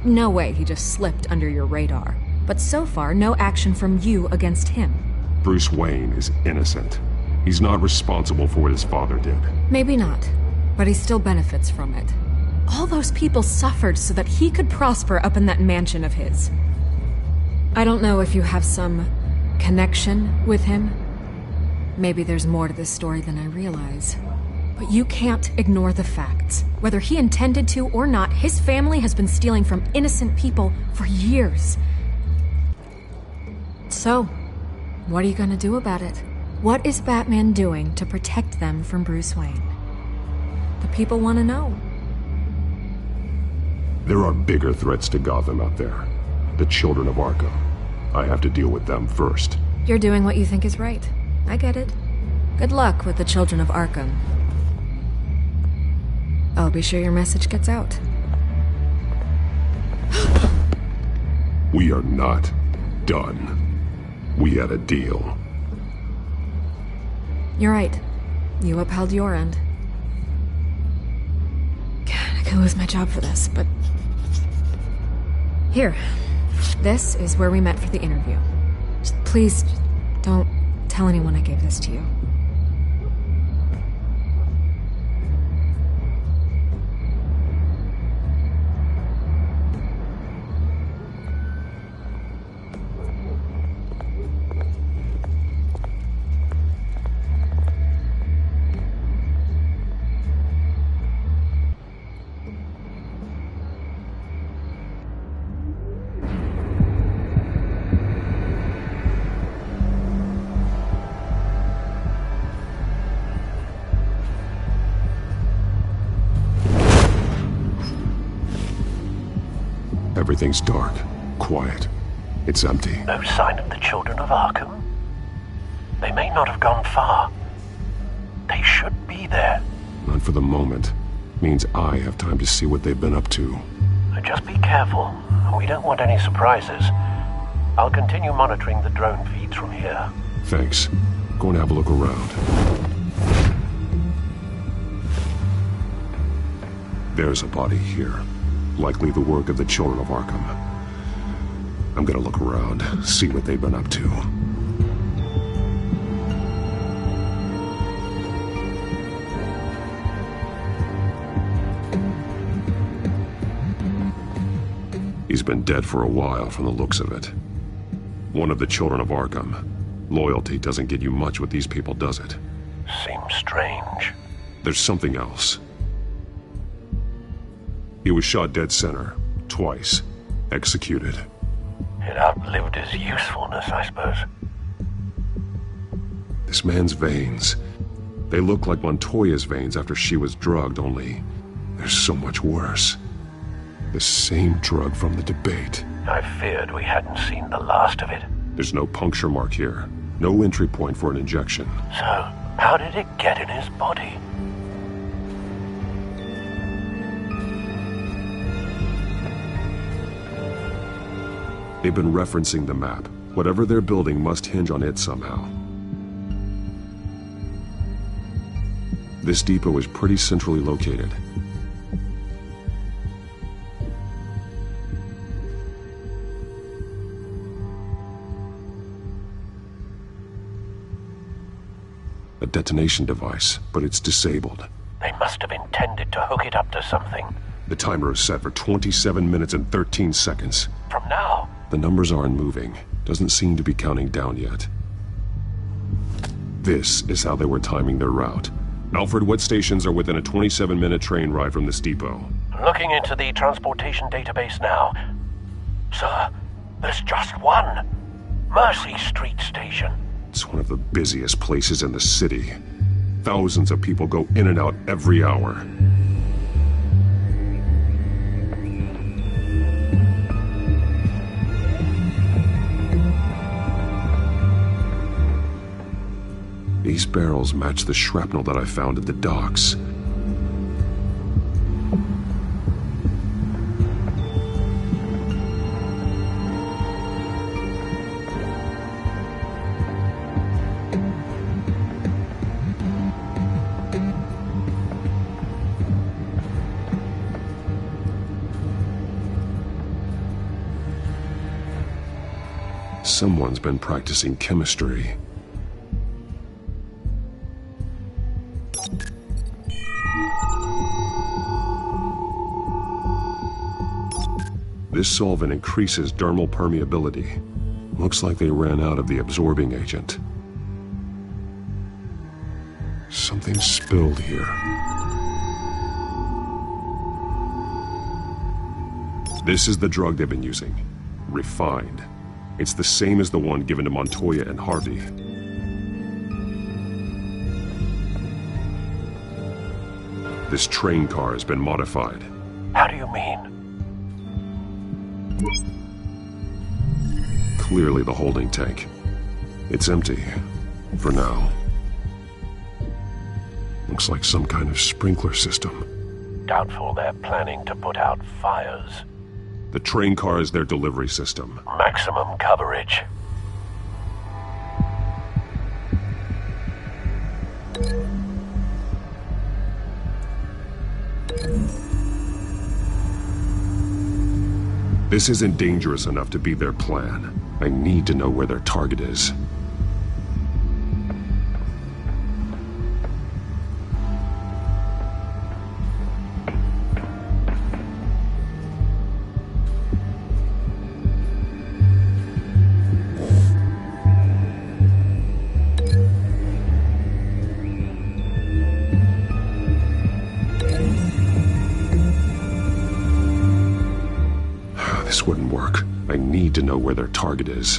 No way he just slipped under your radar. But so far, no action from you against him. Bruce Wayne is innocent. He's not responsible for what his father did. Maybe not, but he still benefits from it. All those people suffered so that he could prosper up in that mansion of his. I don't know if you have some connection with him. Maybe there's more to this story than I realize. But you can't ignore the facts. Whether he intended to or not, his family has been stealing from innocent people for years. So, what are you gonna do about it? What is Batman doing to protect them from Bruce Wayne? The people want to know. There are bigger threats to Gotham out there. The Children of Arkham. I have to deal with them first. You're doing what you think is right. I get it. Good luck with the Children of Arkham. I'll be sure your message gets out. We are not done. We had a deal. You're right. You upheld your end. could lose my job for this, but... Here. This is where we met for the interview. Please, don't tell anyone I gave this to you. Everything's dark, quiet. It's empty. No sign of the children of Arkham? They may not have gone far. They should be there. Not for the moment. Means I have time to see what they've been up to. Just be careful. We don't want any surprises. I'll continue monitoring the drone feeds from here. Thanks. Go and have a look around. There's a body here. Likely the work of the children of Arkham. I'm gonna look around, see what they've been up to. He's been dead for a while from the looks of it. One of the children of Arkham. Loyalty doesn't get you much with these people, does it? Seems strange. There's something else. He was shot dead center, twice, executed. It outlived his usefulness, I suppose. This man's veins, they look like Montoya's veins after she was drugged, only they're so much worse. The same drug from the debate. I feared we hadn't seen the last of it. There's no puncture mark here, no entry point for an injection. So, how did it get in his body? They've been referencing the map. Whatever they're building must hinge on it somehow. This depot is pretty centrally located. A detonation device, but it's disabled. They must have intended to hook it up to something. The timer is set for 27 minutes and 13 seconds. From now? The numbers aren't moving. Doesn't seem to be counting down yet. This is how they were timing their route. Alfred, what stations are within a 27-minute train ride from this depot? Looking into the transportation database now. Sir, there's just one. Mercy Street Station. It's one of the busiest places in the city. Thousands of people go in and out every hour. These barrels match the shrapnel that I found at the docks. Someone's been practicing chemistry. This solvent increases dermal permeability. Looks like they ran out of the absorbing agent. Something spilled here. This is the drug they've been using. Refined. It's the same as the one given to Montoya and Harvey. This train car has been modified. How do you mean? Clearly the holding tank. It's empty. For now. Looks like some kind of sprinkler system. Doubtful they're planning to put out fires. The train car is their delivery system. Maximum coverage. This isn't dangerous enough to be their plan. I need to know where their target is. This wouldn't work. I need to know where their target is.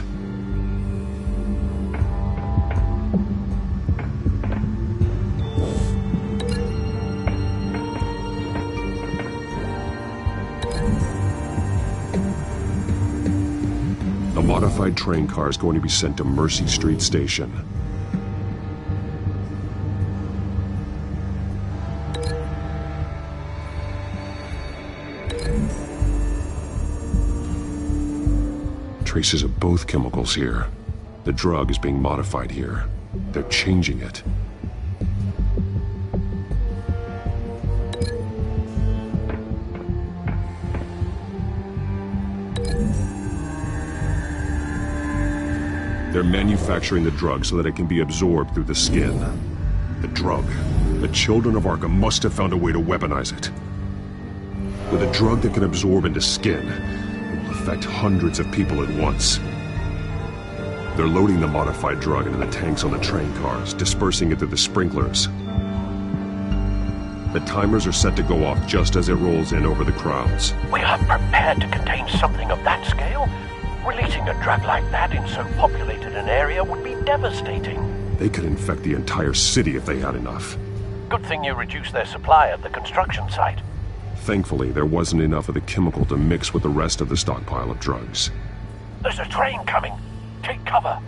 A modified train car is going to be sent to Mercy Street Station. Traces of both chemicals here. The drug is being modified here. They're changing it. They're manufacturing the drug so that it can be absorbed through the skin. The drug. The children of Arkham must have found a way to weaponize it. With a drug that can absorb into skin, affect hundreds of people at once. They're loading the modified drug into the tanks on the train cars, dispersing it through the sprinklers. The timers are set to go off just as it rolls in over the crowds. We aren't prepared to contain something of that scale. Releasing a drug like that in so populated an area would be devastating. They could infect the entire city if they had enough. Good thing you reduced their supply at the construction site. Thankfully, there wasn't enough of the chemical to mix with the rest of the stockpile of drugs. There's a train coming. Take cover.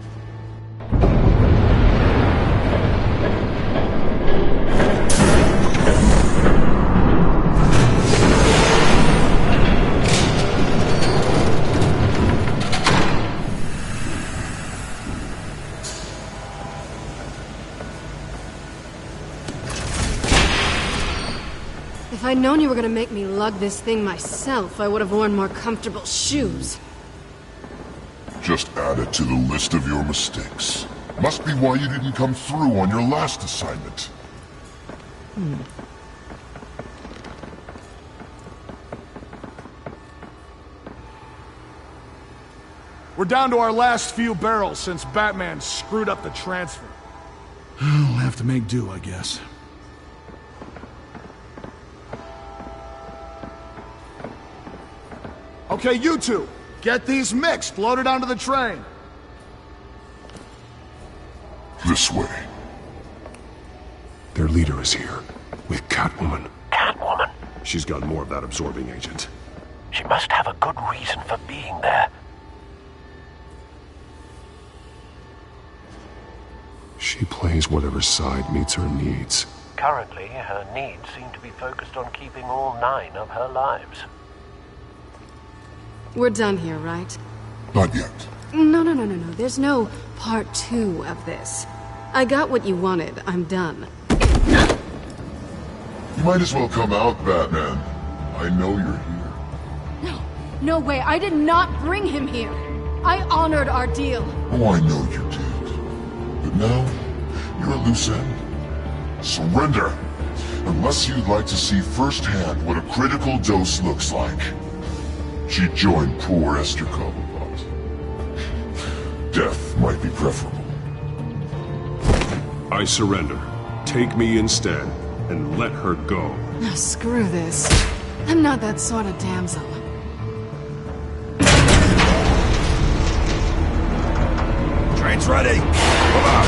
If I'd known you were gonna make me lug this thing myself, I would have worn more comfortable shoes. Just add it to the list of your mistakes. Must be why you didn't come through on your last assignment. We're down to our last few barrels since Batman screwed up the transfer. We'll have to make do, I guess. Okay, you two, get these mixed, loaded onto the train. This way. Their leader is here, with Catwoman. Catwoman? She's got more of that absorbing agent. She must have a good reason for being there. She plays whatever side meets her needs. Currently, her needs seem to be focused on keeping all 9 of her lives. We're done here, right? Not yet. No. There's no part 2 of this. I got what you wanted. I'm done. You might as well come out, Batman. I know you're here. No way. I did not bring him here. I honored our deal. Oh, I know you did. But now, you're a loose end. Surrender! Unless you'd like to see firsthand what a critical dose looks like. She joined poor Esther Cobblepot. Death might be preferable. I surrender. Take me instead, and let her go. No, screw this. I'm not that sort of damsel. Train's ready! Come on!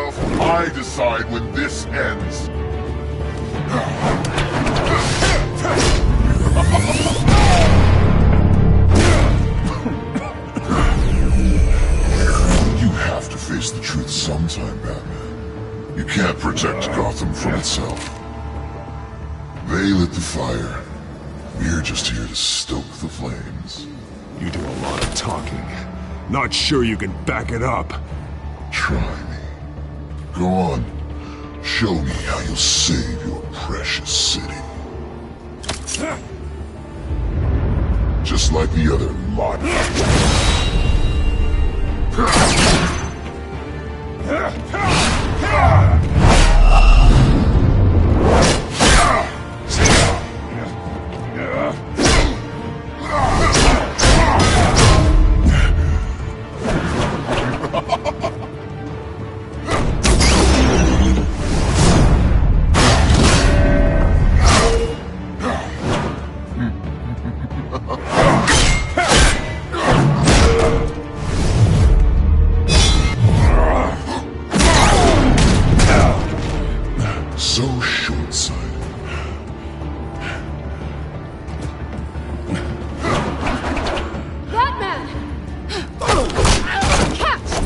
yourself. I decide when this ends. You have to face the truth sometime, Batman. You can't protect Gotham from itself. They lit the fire. We're just here to stoke the flames. You do a lot of talking. Not sure you can back it up. Try me. Go on. Show me how you'll save your precious city. Just like the other modern. So short-sighted. Batman! Catch!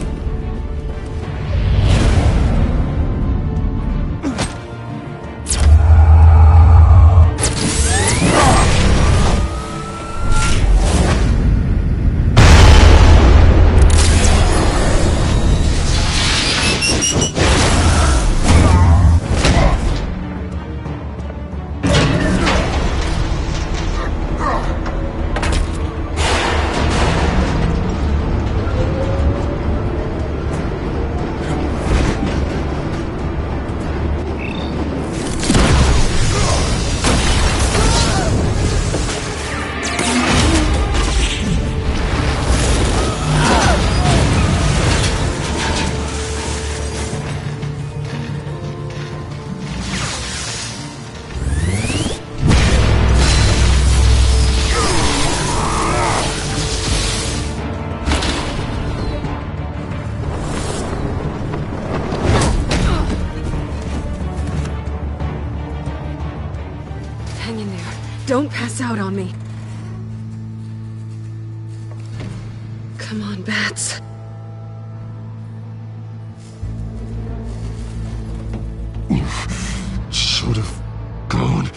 Hang in there. Don't pass out on me. Come on, Bats. You should have gone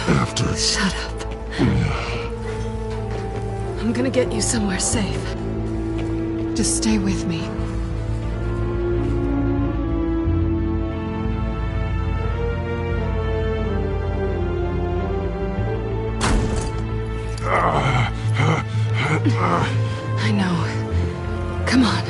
after... Shut up. I'm gonna get you somewhere safe. Just stay with me. I know. Come on.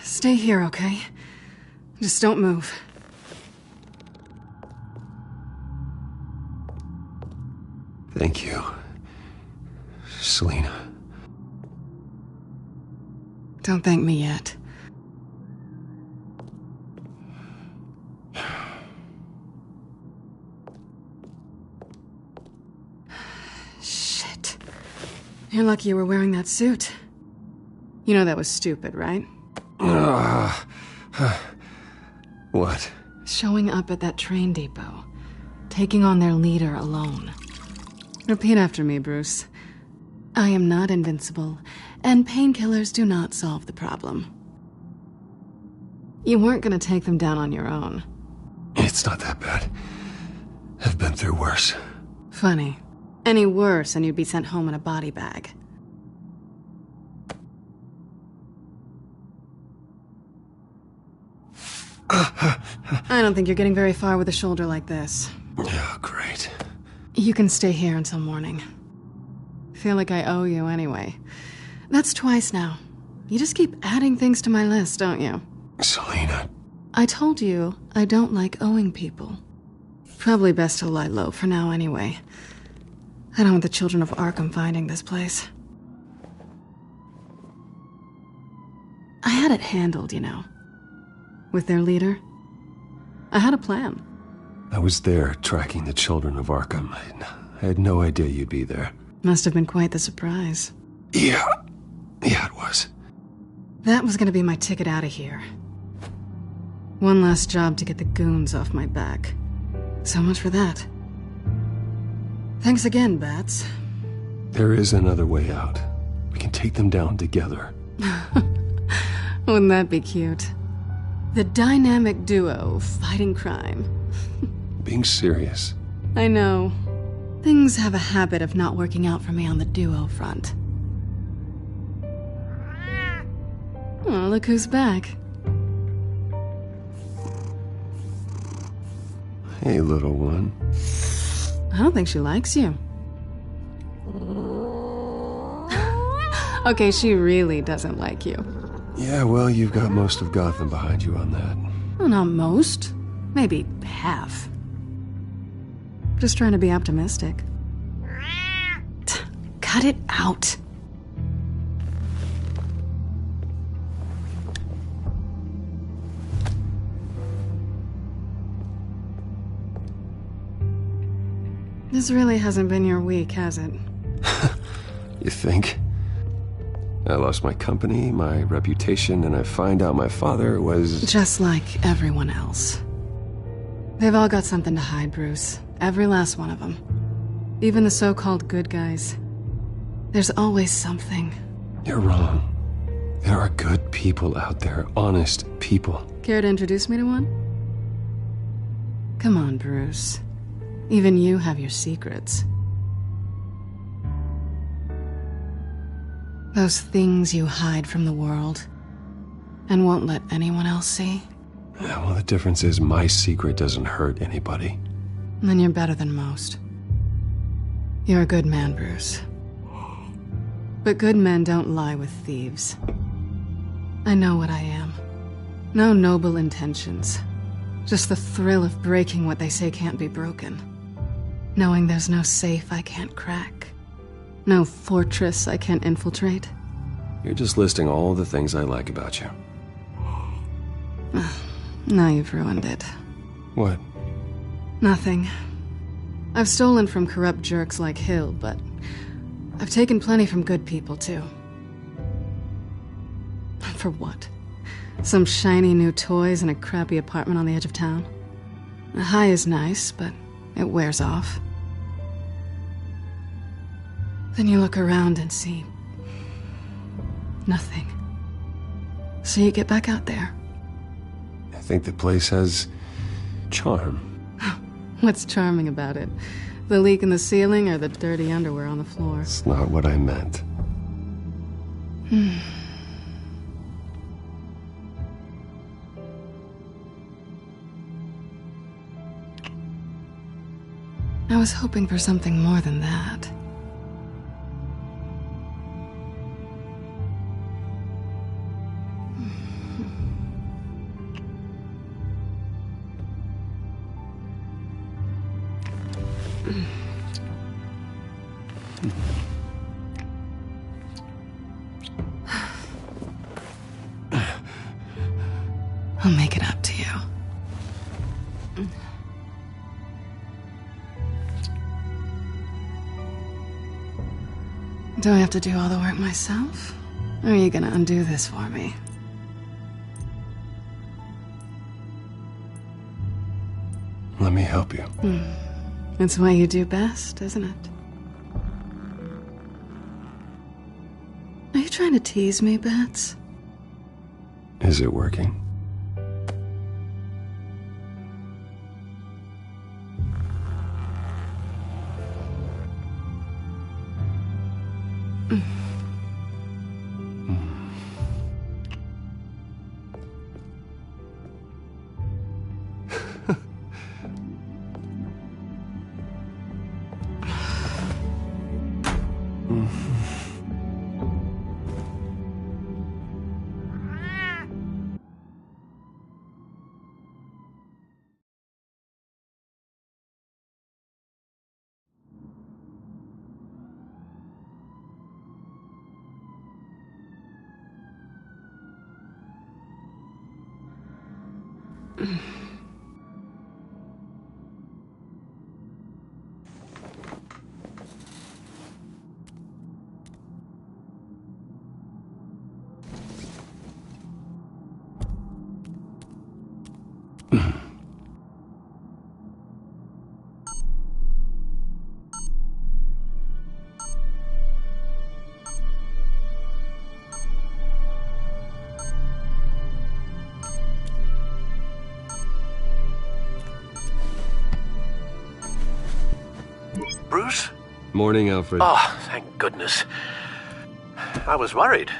Stay here, okay? Just don't move. Thank you, Selina. Don't thank me yet. Shit. You're lucky you were wearing that suit. You know that was stupid, right? What? Showing up at that train depot. Taking on their leader alone. Repeat after me, Bruce. I am not invincible, and painkillers do not solve the problem. You weren't gonna take them down on your own. It's not that bad. I've been through worse. Funny. Any worse and you'd be sent home in a body bag. I don't think you're getting very far with a shoulder like this. Oh, great. You can stay here until morning. Feel like I owe you anyway. That's twice now. You just keep adding things to my list, don't you? Selina. I told you I don't like owing people. Probably best to lie low for now anyway. I don't want the children of Arkham finding this place. had it handled, you know. With their leader. I had a plan. I was there tracking the children of Arkham. I had no idea you'd be there. Must have been quite the surprise. Yeah, it was. That was gonna be my ticket out of here. One last job to get the goons off my back. So much for that. Thanks again, Bats. There is another way out. We can take them down together. Wouldn't that be cute? The dynamic duo fighting crime. Being serious. I know. Things have a habit of not working out for me on the duo front. Oh, look who's back. Hey, little one. I don't think she likes you. Okay, she really doesn't like you. Yeah, well, you've got most of Gotham behind you on that. Well, not most. Maybe half. Just trying to be optimistic. Cut it out. This really hasn't been your week, has it? You think? I lost my company, my reputation, and I find out my father was... Just like everyone else. They've all got something to hide, Bruce. Every last one of them. Even the so-called good guys. There's always something. You're wrong. There are good people out there, honest people. Care to introduce me to one? Come on, Bruce. Even you have your secrets. Those things you hide from the world and won't let anyone else see. Yeah, well, the difference is my secret doesn't hurt anybody. Then you're better than most. You're a good man, Bruce. But good men don't lie with thieves. I know what I am. No noble intentions. Just the thrill of breaking what they say can't be broken. Knowing there's no safe I can't crack. No fortress I can't infiltrate. You're just listing all the things I like about you. Now you've ruined it. What? Nothing. I've stolen from corrupt jerks like Hill, but I've taken plenty from good people, too. For what? Some shiny new toys and a crappy apartment on the edge of town? The high is nice, but it wears off. Then you look around and see nothing. So you get back out there. I think the place has charm. What's charming about it? The leak in the ceiling or the dirty underwear on the floor? It's not what I meant. I was hoping for something more than that. I'll make it up to you. Do I have to do all the work myself? Or are you gonna undo this for me? Let me help you. It's what you do best, isn't it? Are you trying to tease me, Bats? Is it working? Bruce? Morning, Alfred. Oh, thank goodness. I was worried.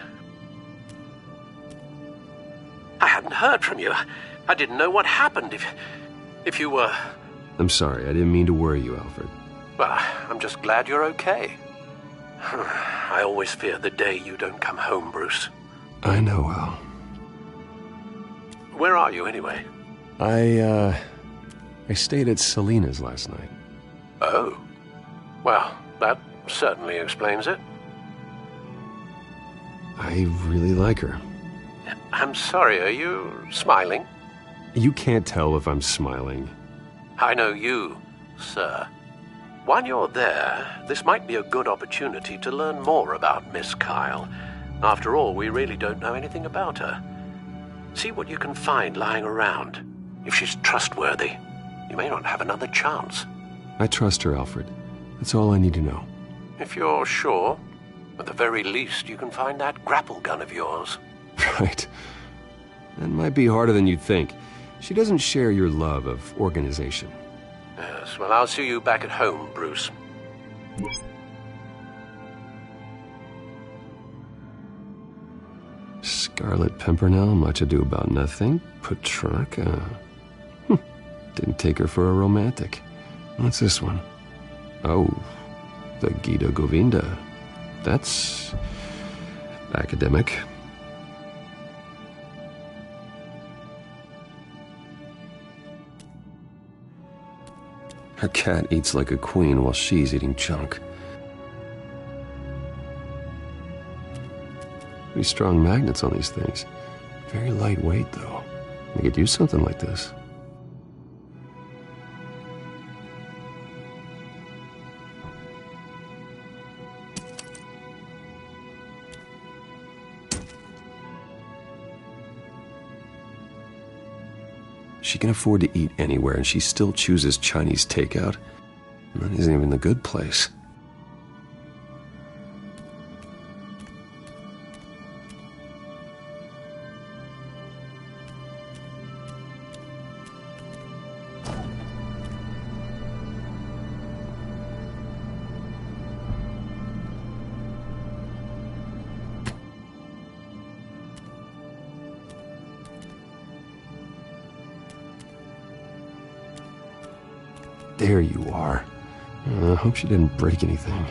I hadn't heard from you. I didn't know what happened if you were... I'm sorry, I didn't mean to worry you, Alfred. Well, I'm just glad you're okay. I always fear the day you don't come home, Bruce. I know, Al. Where are you, anyway? I stayed at Selena's last night. Oh. Well, that certainly explains it. I really like her. I'm sorry, are you smiling? You can't tell if I'm smiling. I know you, sir. While you're there, this might be a good opportunity to learn more about Miss Kyle. After all, we really don't know anything about her. See what you can find lying around. If she's trustworthy, you may not have another chance. I trust her, Alfred. That's all I need to know. If you're sure, at the very least, you can find that grapple gun of yours. Right. That might be harder than you'd think. She doesn't share your love of organization. Yes, well, I'll see you back at home, Bruce. Scarlet Pimpernel, much ado about nothing. Petrarca. Didn't take her for a romantic. What's this one? Oh, the Gita Govinda. That's academic. Her cat eats like a queen while she's eating junk. Pretty strong magnets on these things. Very lightweight, though. I could use something like this. She can afford to eat anywhere, and she still chooses Chinese takeout. That isn't even the good place. There you are. I hope she didn't break anything.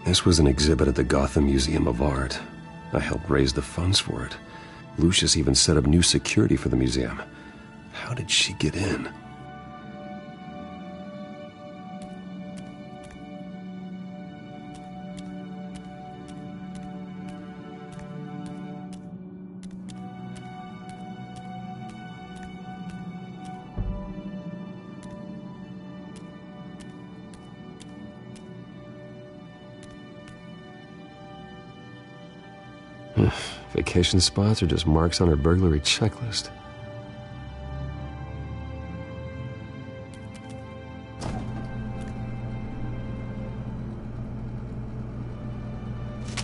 This was an exhibit at the Gotham Museum of Art. I helped raise the funds for it. Lucius even set up new security for the museum. How did she get in? Vacation spots are just marks on her burglary checklist.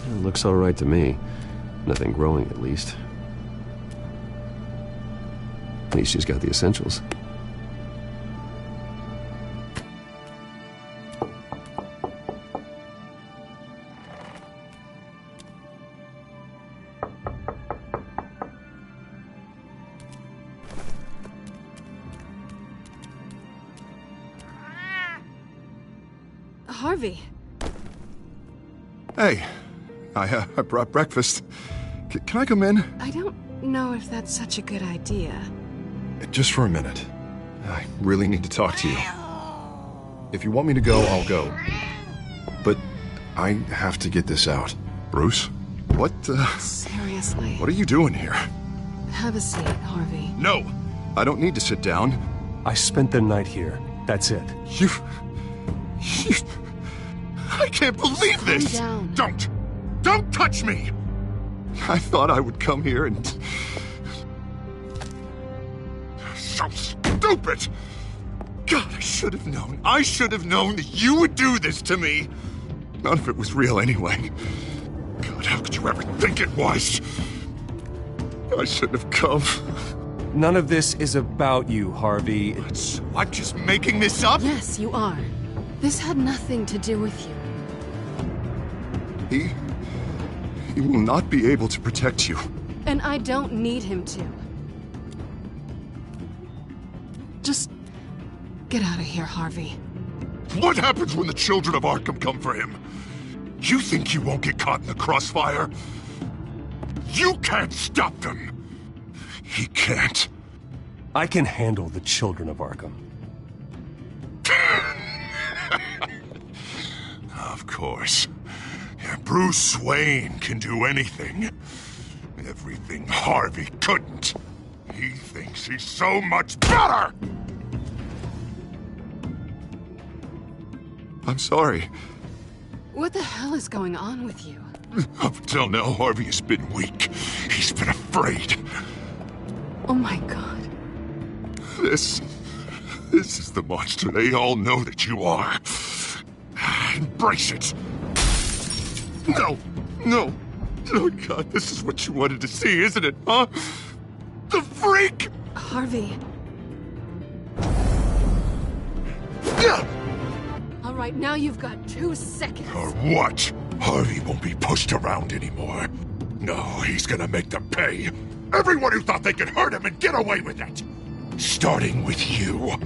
It looks all right to me. Nothing growing, at least. At least she's got the essentials. Harvey. Hey, I brought breakfast. Can I come in? I don't know if that's such a good idea. Just for a minute. I really need to talk to you. If you want me to go, I'll go. But I have to get this out. Bruce? What, Seriously. What are you doing here? Have a seat, Harvey. No! I don't need to sit down. I spent the night here. That's it. You... I can't believe this! Calm down. Don't touch me! I thought I would come here and... So stupid! God, I should have known. I should have known that you would do this to me! None of it was real anyway. God, how could you ever think it was? I shouldn't have come. None of this is about you, Harvey. So I'm just making this up? Yes, you are. This had nothing to do with you. He will not be able to protect you. And I don't need him to. Just get out of here, Harvey. What happens when the children of Arkham come for him? You think he won't get caught in the crossfire? You can't stop them! He can't. I can handle the children of Arkham. Of course. Bruce Wayne can do anything. Everything Harvey couldn't. He thinks he's so much better! I'm sorry. What the hell is going on with you? Up until now, Harvey has been weak. He's been afraid. Oh my God. This is the monster they all know that you are. Embrace it. No. Oh God, this is what you wanted to see, isn't it, huh? The freak! Harvey. All right, now you've got 2 seconds. Or what? Harvey won't be pushed around anymore. No, he's gonna make them pay. Everyone who thought they could hurt him and get away with it. Starting with you.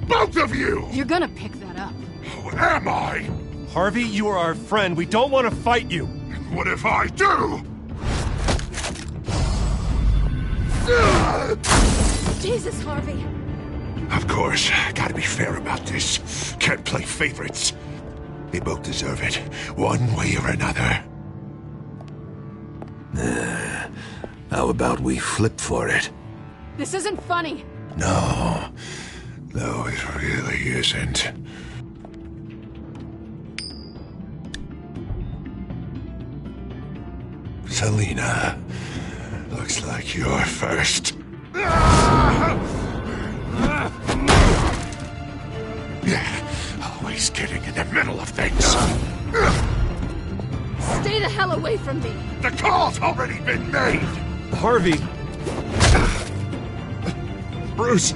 Both of you! You're gonna pick that up. Who am I? Harvey, you are our friend. We don't want to fight you. And what if I do? Jesus, Harvey. Of course, gotta be fair about this. Can't play favorites. They both deserve it, one way or another. How about we flip for it? This isn't funny. No, it really isn't. Selina, looks like you're first. Always getting in the middle of things. Stay the hell away from me. The call's already been made. Harvey. Bruce.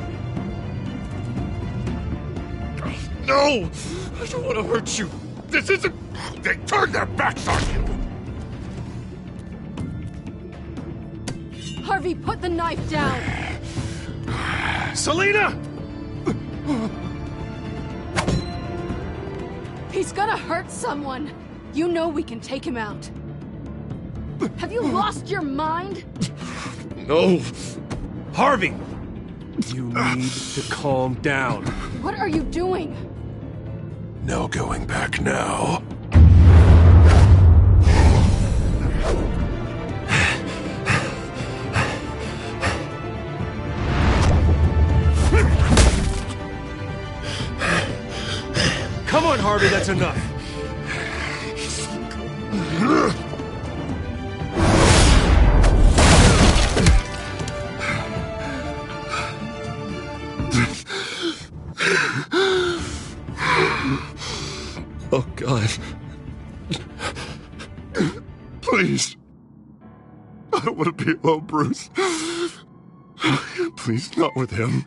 No! I don't want to hurt you. This isn't... They turned their backs on you. Harvey, put the knife down. Selina! He's gonna hurt someone. You know we can take him out. Have you lost your mind? No. Harvey! You need to calm down. What are you doing? No going back now. Come on, Harvey, that's enough. Oh, God. Please. I don't want to be alone, Bruce. Please, not with him.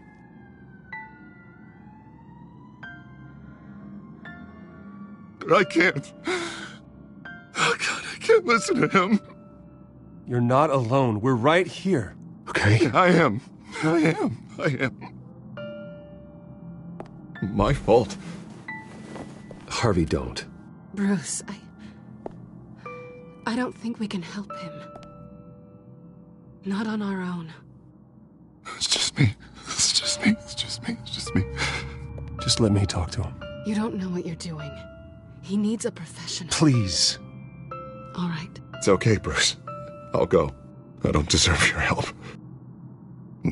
But I can't. Oh, God, I can't listen to him. You're not alone. We're right here. Okay? I am. My fault. Harvey, don't. Bruce, I don't think we can help him. Not on our own. It's just me. It's just me. It's just me. It's just me. Just let me talk to him. You don't know what you're doing. He needs a professional. Please. All right. It's okay, Bruce. I'll go. I don't deserve your help.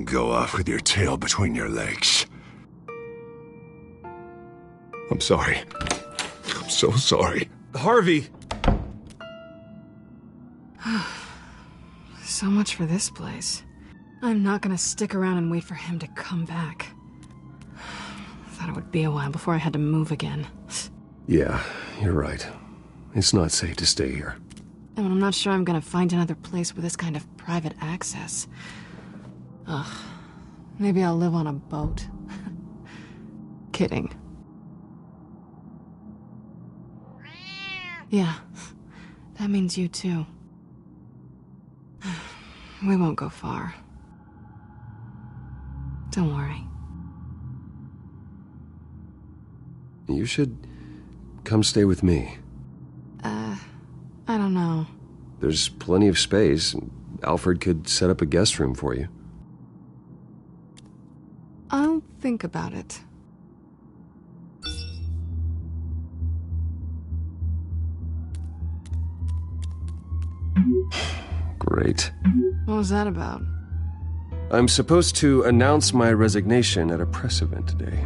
Go off with your tail between your legs. I'm sorry. I'm so sorry. Harvey! So much for this place. I'm not gonna stick around and wait for him to come back. Thought it would be a while before I had to move again. Yeah, you're right. It's not safe to stay here. And I'm not sure I'm gonna find another place with this kind of private access. Ugh. Maybe I'll live on a boat. Kidding. Yeah. That means you too. We won't go far. Don't worry. You should come stay with me. I don't know. There's plenty of space. Alfred could set up a guest room for you. I'll think about it. Great. What was that about? I'm supposed to announce my resignation at a press event today.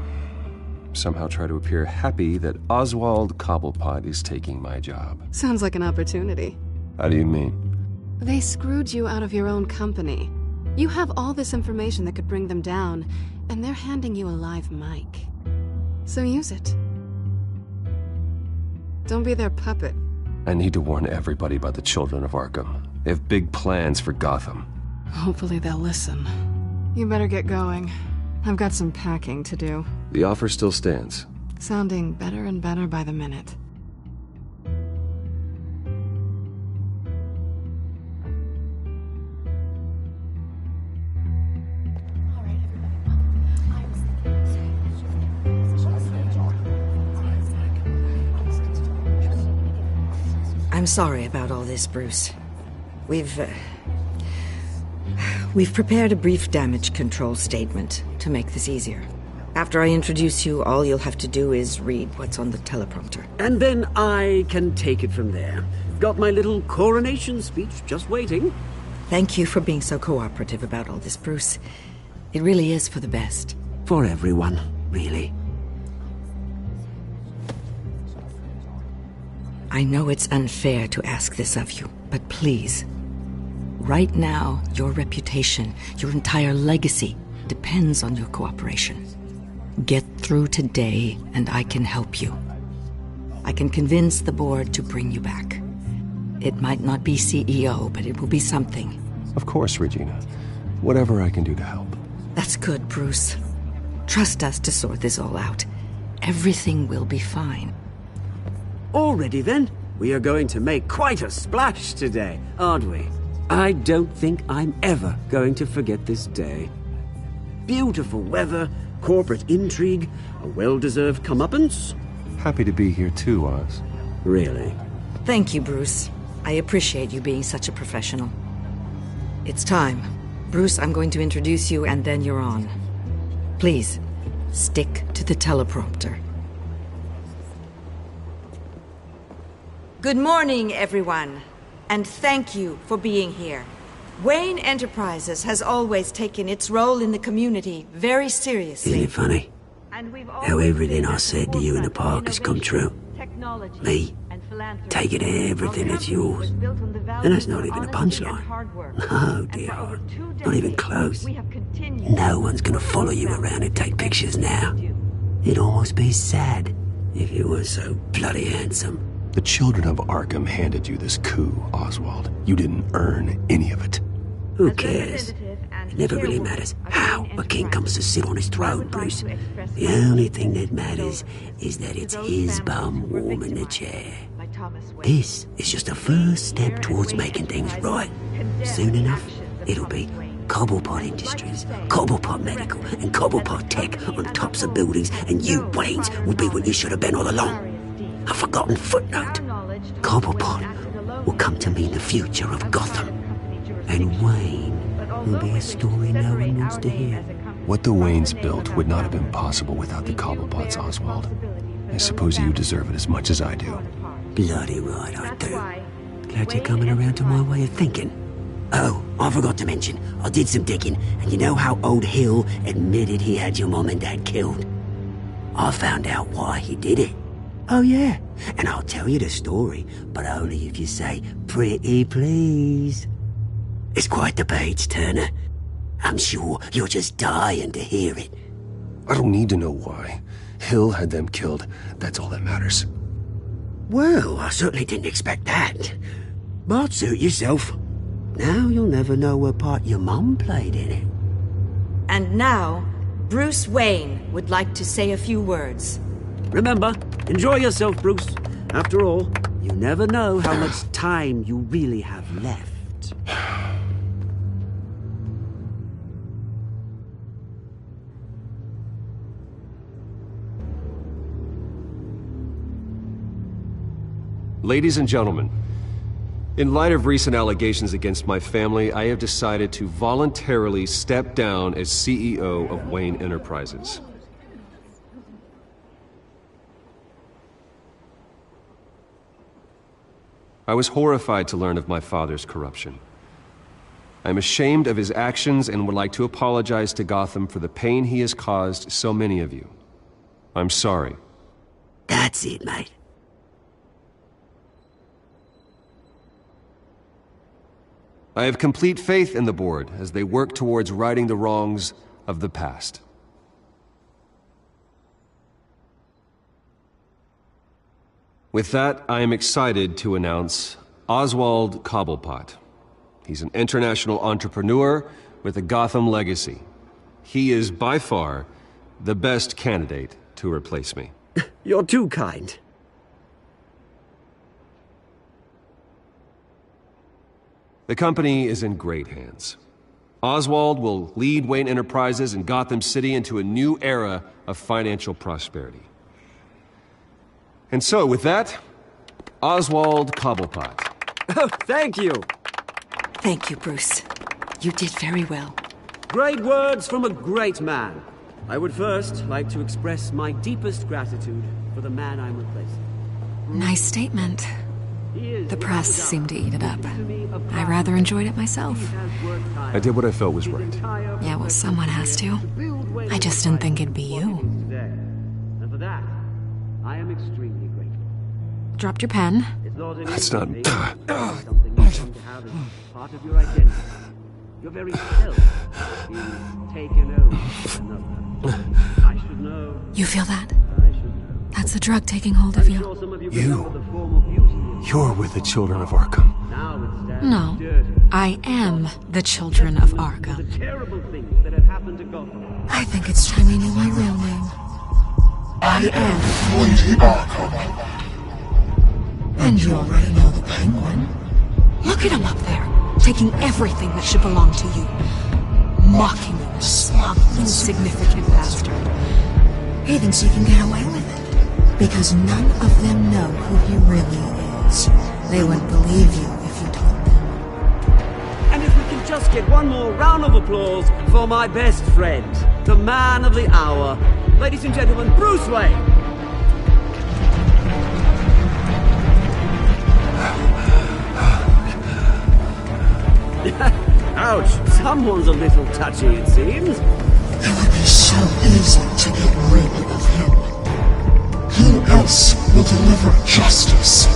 Somehow try to appear happy that Oswald Cobblepot is taking my job. Sounds like an opportunity. How do you mean? They screwed you out of your own company. You have all this information that could bring them down, and they're handing you a live mic. So use it. Don't be their puppet. I need to warn everybody about the children of Arkham. They have big plans for Gotham. Hopefully they'll listen. You better get going. I've got some packing to do. The offer still stands. Sounding better and better by the minute. I'm sorry about all this, Bruce. We've prepared a brief damage control statement to make this easier. After I introduce you, all you'll have to do is read what's on the teleprompter. And then I can take it from there. Got my little coronation speech just waiting. Thank you for being so cooperative about all this, Bruce. It really is for the best. For everyone, really. I know it's unfair to ask this of you, but please. Right now, your reputation, your entire legacy, depends on your cooperation. Get through today, and I can help you. I can convince the board to bring you back. It might not be CEO, but it will be something. Of course, Regina. Whatever I can do to help. That's good, Bruce. Trust us to sort this all out. Everything will be fine. Already then, we are going to make quite a splash today, aren't we? I don't think I'm ever going to forget this day. Beautiful weather, corporate intrigue, a well-deserved comeuppance. Happy to be here too, Oz. Really? Thank you, Bruce. I appreciate you being such a professional. It's time. Bruce, I'm going to introduce you and then you're on. Please, stick to the teleprompter. Good morning, everyone, and thank you for being here. Wayne Enterprises has always taken its role in the community very seriously. Isn't it funny how everything I said to you in the park has come true? Me, taking everything that's yours. And that's not even a punchline. No, dear, not even close. No one's gonna follow you around and take pictures now. It'd almost be sad if you were so bloody handsome. The children of Arkham handed you this coup, Oswald. You didn't earn any of it. Who cares? It never really matters how a king comes to sit on his throne, Bruce. The only thing that matters is that it's his bum warm in the chair. This is just a first step towards making things right. Soon enough, it'll be Cobblepot Industries, Cobblepot Medical, and Cobblepot Tech on tops of buildings, and you, Waynes, will be what you should have been all along. A forgotten footnote. Cobblepot will come to mean the future of Gotham. And Wayne will be a story no one wants to hear. What the Waynes built would not have been possible without the Cobblepots, Oswald. I suppose you deserve it as much as I do. Bloody right I do. Glad you're coming around to my way of thinking. Oh, I forgot to mention, I did some digging, and you know how old Hill admitted he had your mom and dad killed? I found out why he did it. Oh yeah, and I'll tell you the story, but only if you say, pretty please. It's quite the page, Turner. I'm sure you're just dying to hear it. I don't need to know why. Hill had them killed. That's all that matters. Well, I certainly didn't expect that. But suit yourself. Now you'll never know what part your mum played in it. And now, Bruce Wayne would like to say a few words. Remember, enjoy yourself, Bruce. After all, you never know how much time you really have left. Ladies and gentlemen, in light of recent allegations against my family, I have decided to voluntarily step down as CEO of Wayne Enterprises. I was horrified to learn of my father's corruption. I am ashamed of his actions and would like to apologize to Gotham for the pain he has caused so many of you. I'm sorry. That's it, mate. I have complete faith in the board as they work towards righting the wrongs of the past. With that, I am excited to announce Oswald Cobblepot. He's an international entrepreneur with a Gotham legacy. He is by far the best candidate to replace me. You're too kind. The company is in great hands. Oswald will lead Wayne Enterprises and Gotham City into a new era of financial prosperity. And so, with that, Oswald Cobblepot. Oh, thank you. Thank you, Bruce. You did very well. Great words from a great man. I would first like to express my deepest gratitude for the man I'm replacing. Nice statement. The press seemed to eat it up. I rather enjoyed it myself. I did what I felt was right. Yeah, well, someone has to. I just didn't think it'd be you. And for that, I am extremely grateful. Dropped your pen. That's not... Something you've come to have as part of your identity. Your very self is taken over by another. I should know. You feel that? I should know. That's the drug taking hold of you. You're with the children of Arkham. No, I am the children of Arkham. I think it's time you knew my real name. I am Lady Arkham. And you already know the Penguin. Look at him up there, taking everything that should belong to you. Mocking you, a smug, insignificant bastard. He thinks he can get away with it, because none of them know who he really is. They wouldn't believe you if you told them. And if we can just get one more round of applause for my best friend, the man of the hour, ladies and gentlemen, Bruce Wayne. Ouch, someone's a little touchy, it seems. It would be so easy to get rid of him. Who else will deliver justice?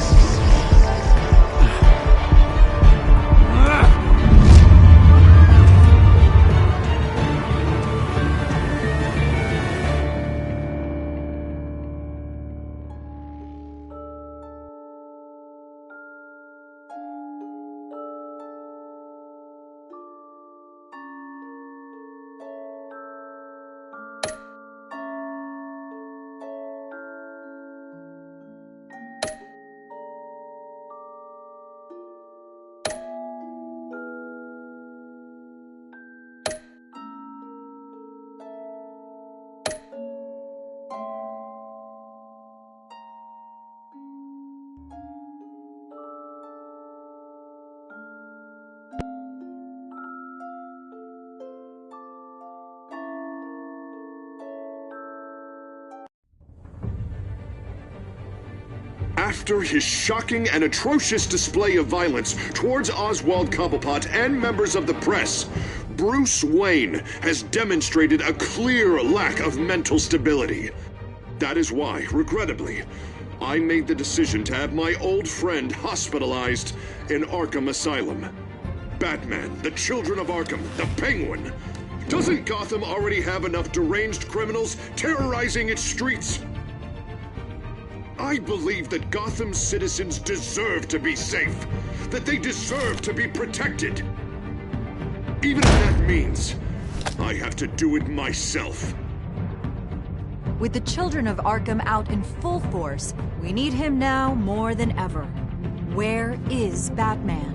After his shocking and atrocious display of violence towards Oswald Cobblepot and members of the press, Bruce Wayne has demonstrated a clear lack of mental stability. That is why, regrettably, I made the decision to have my old friend hospitalized in Arkham Asylum. Batman, the Children of Arkham, the Penguin. Doesn't Gotham already have enough deranged criminals terrorizing its streets? I believe that Gotham's citizens deserve to be safe, that they deserve to be protected. Even if that means I have to do it myself. With the Children of Arkham out in full force, we need him now more than ever. Where is Batman?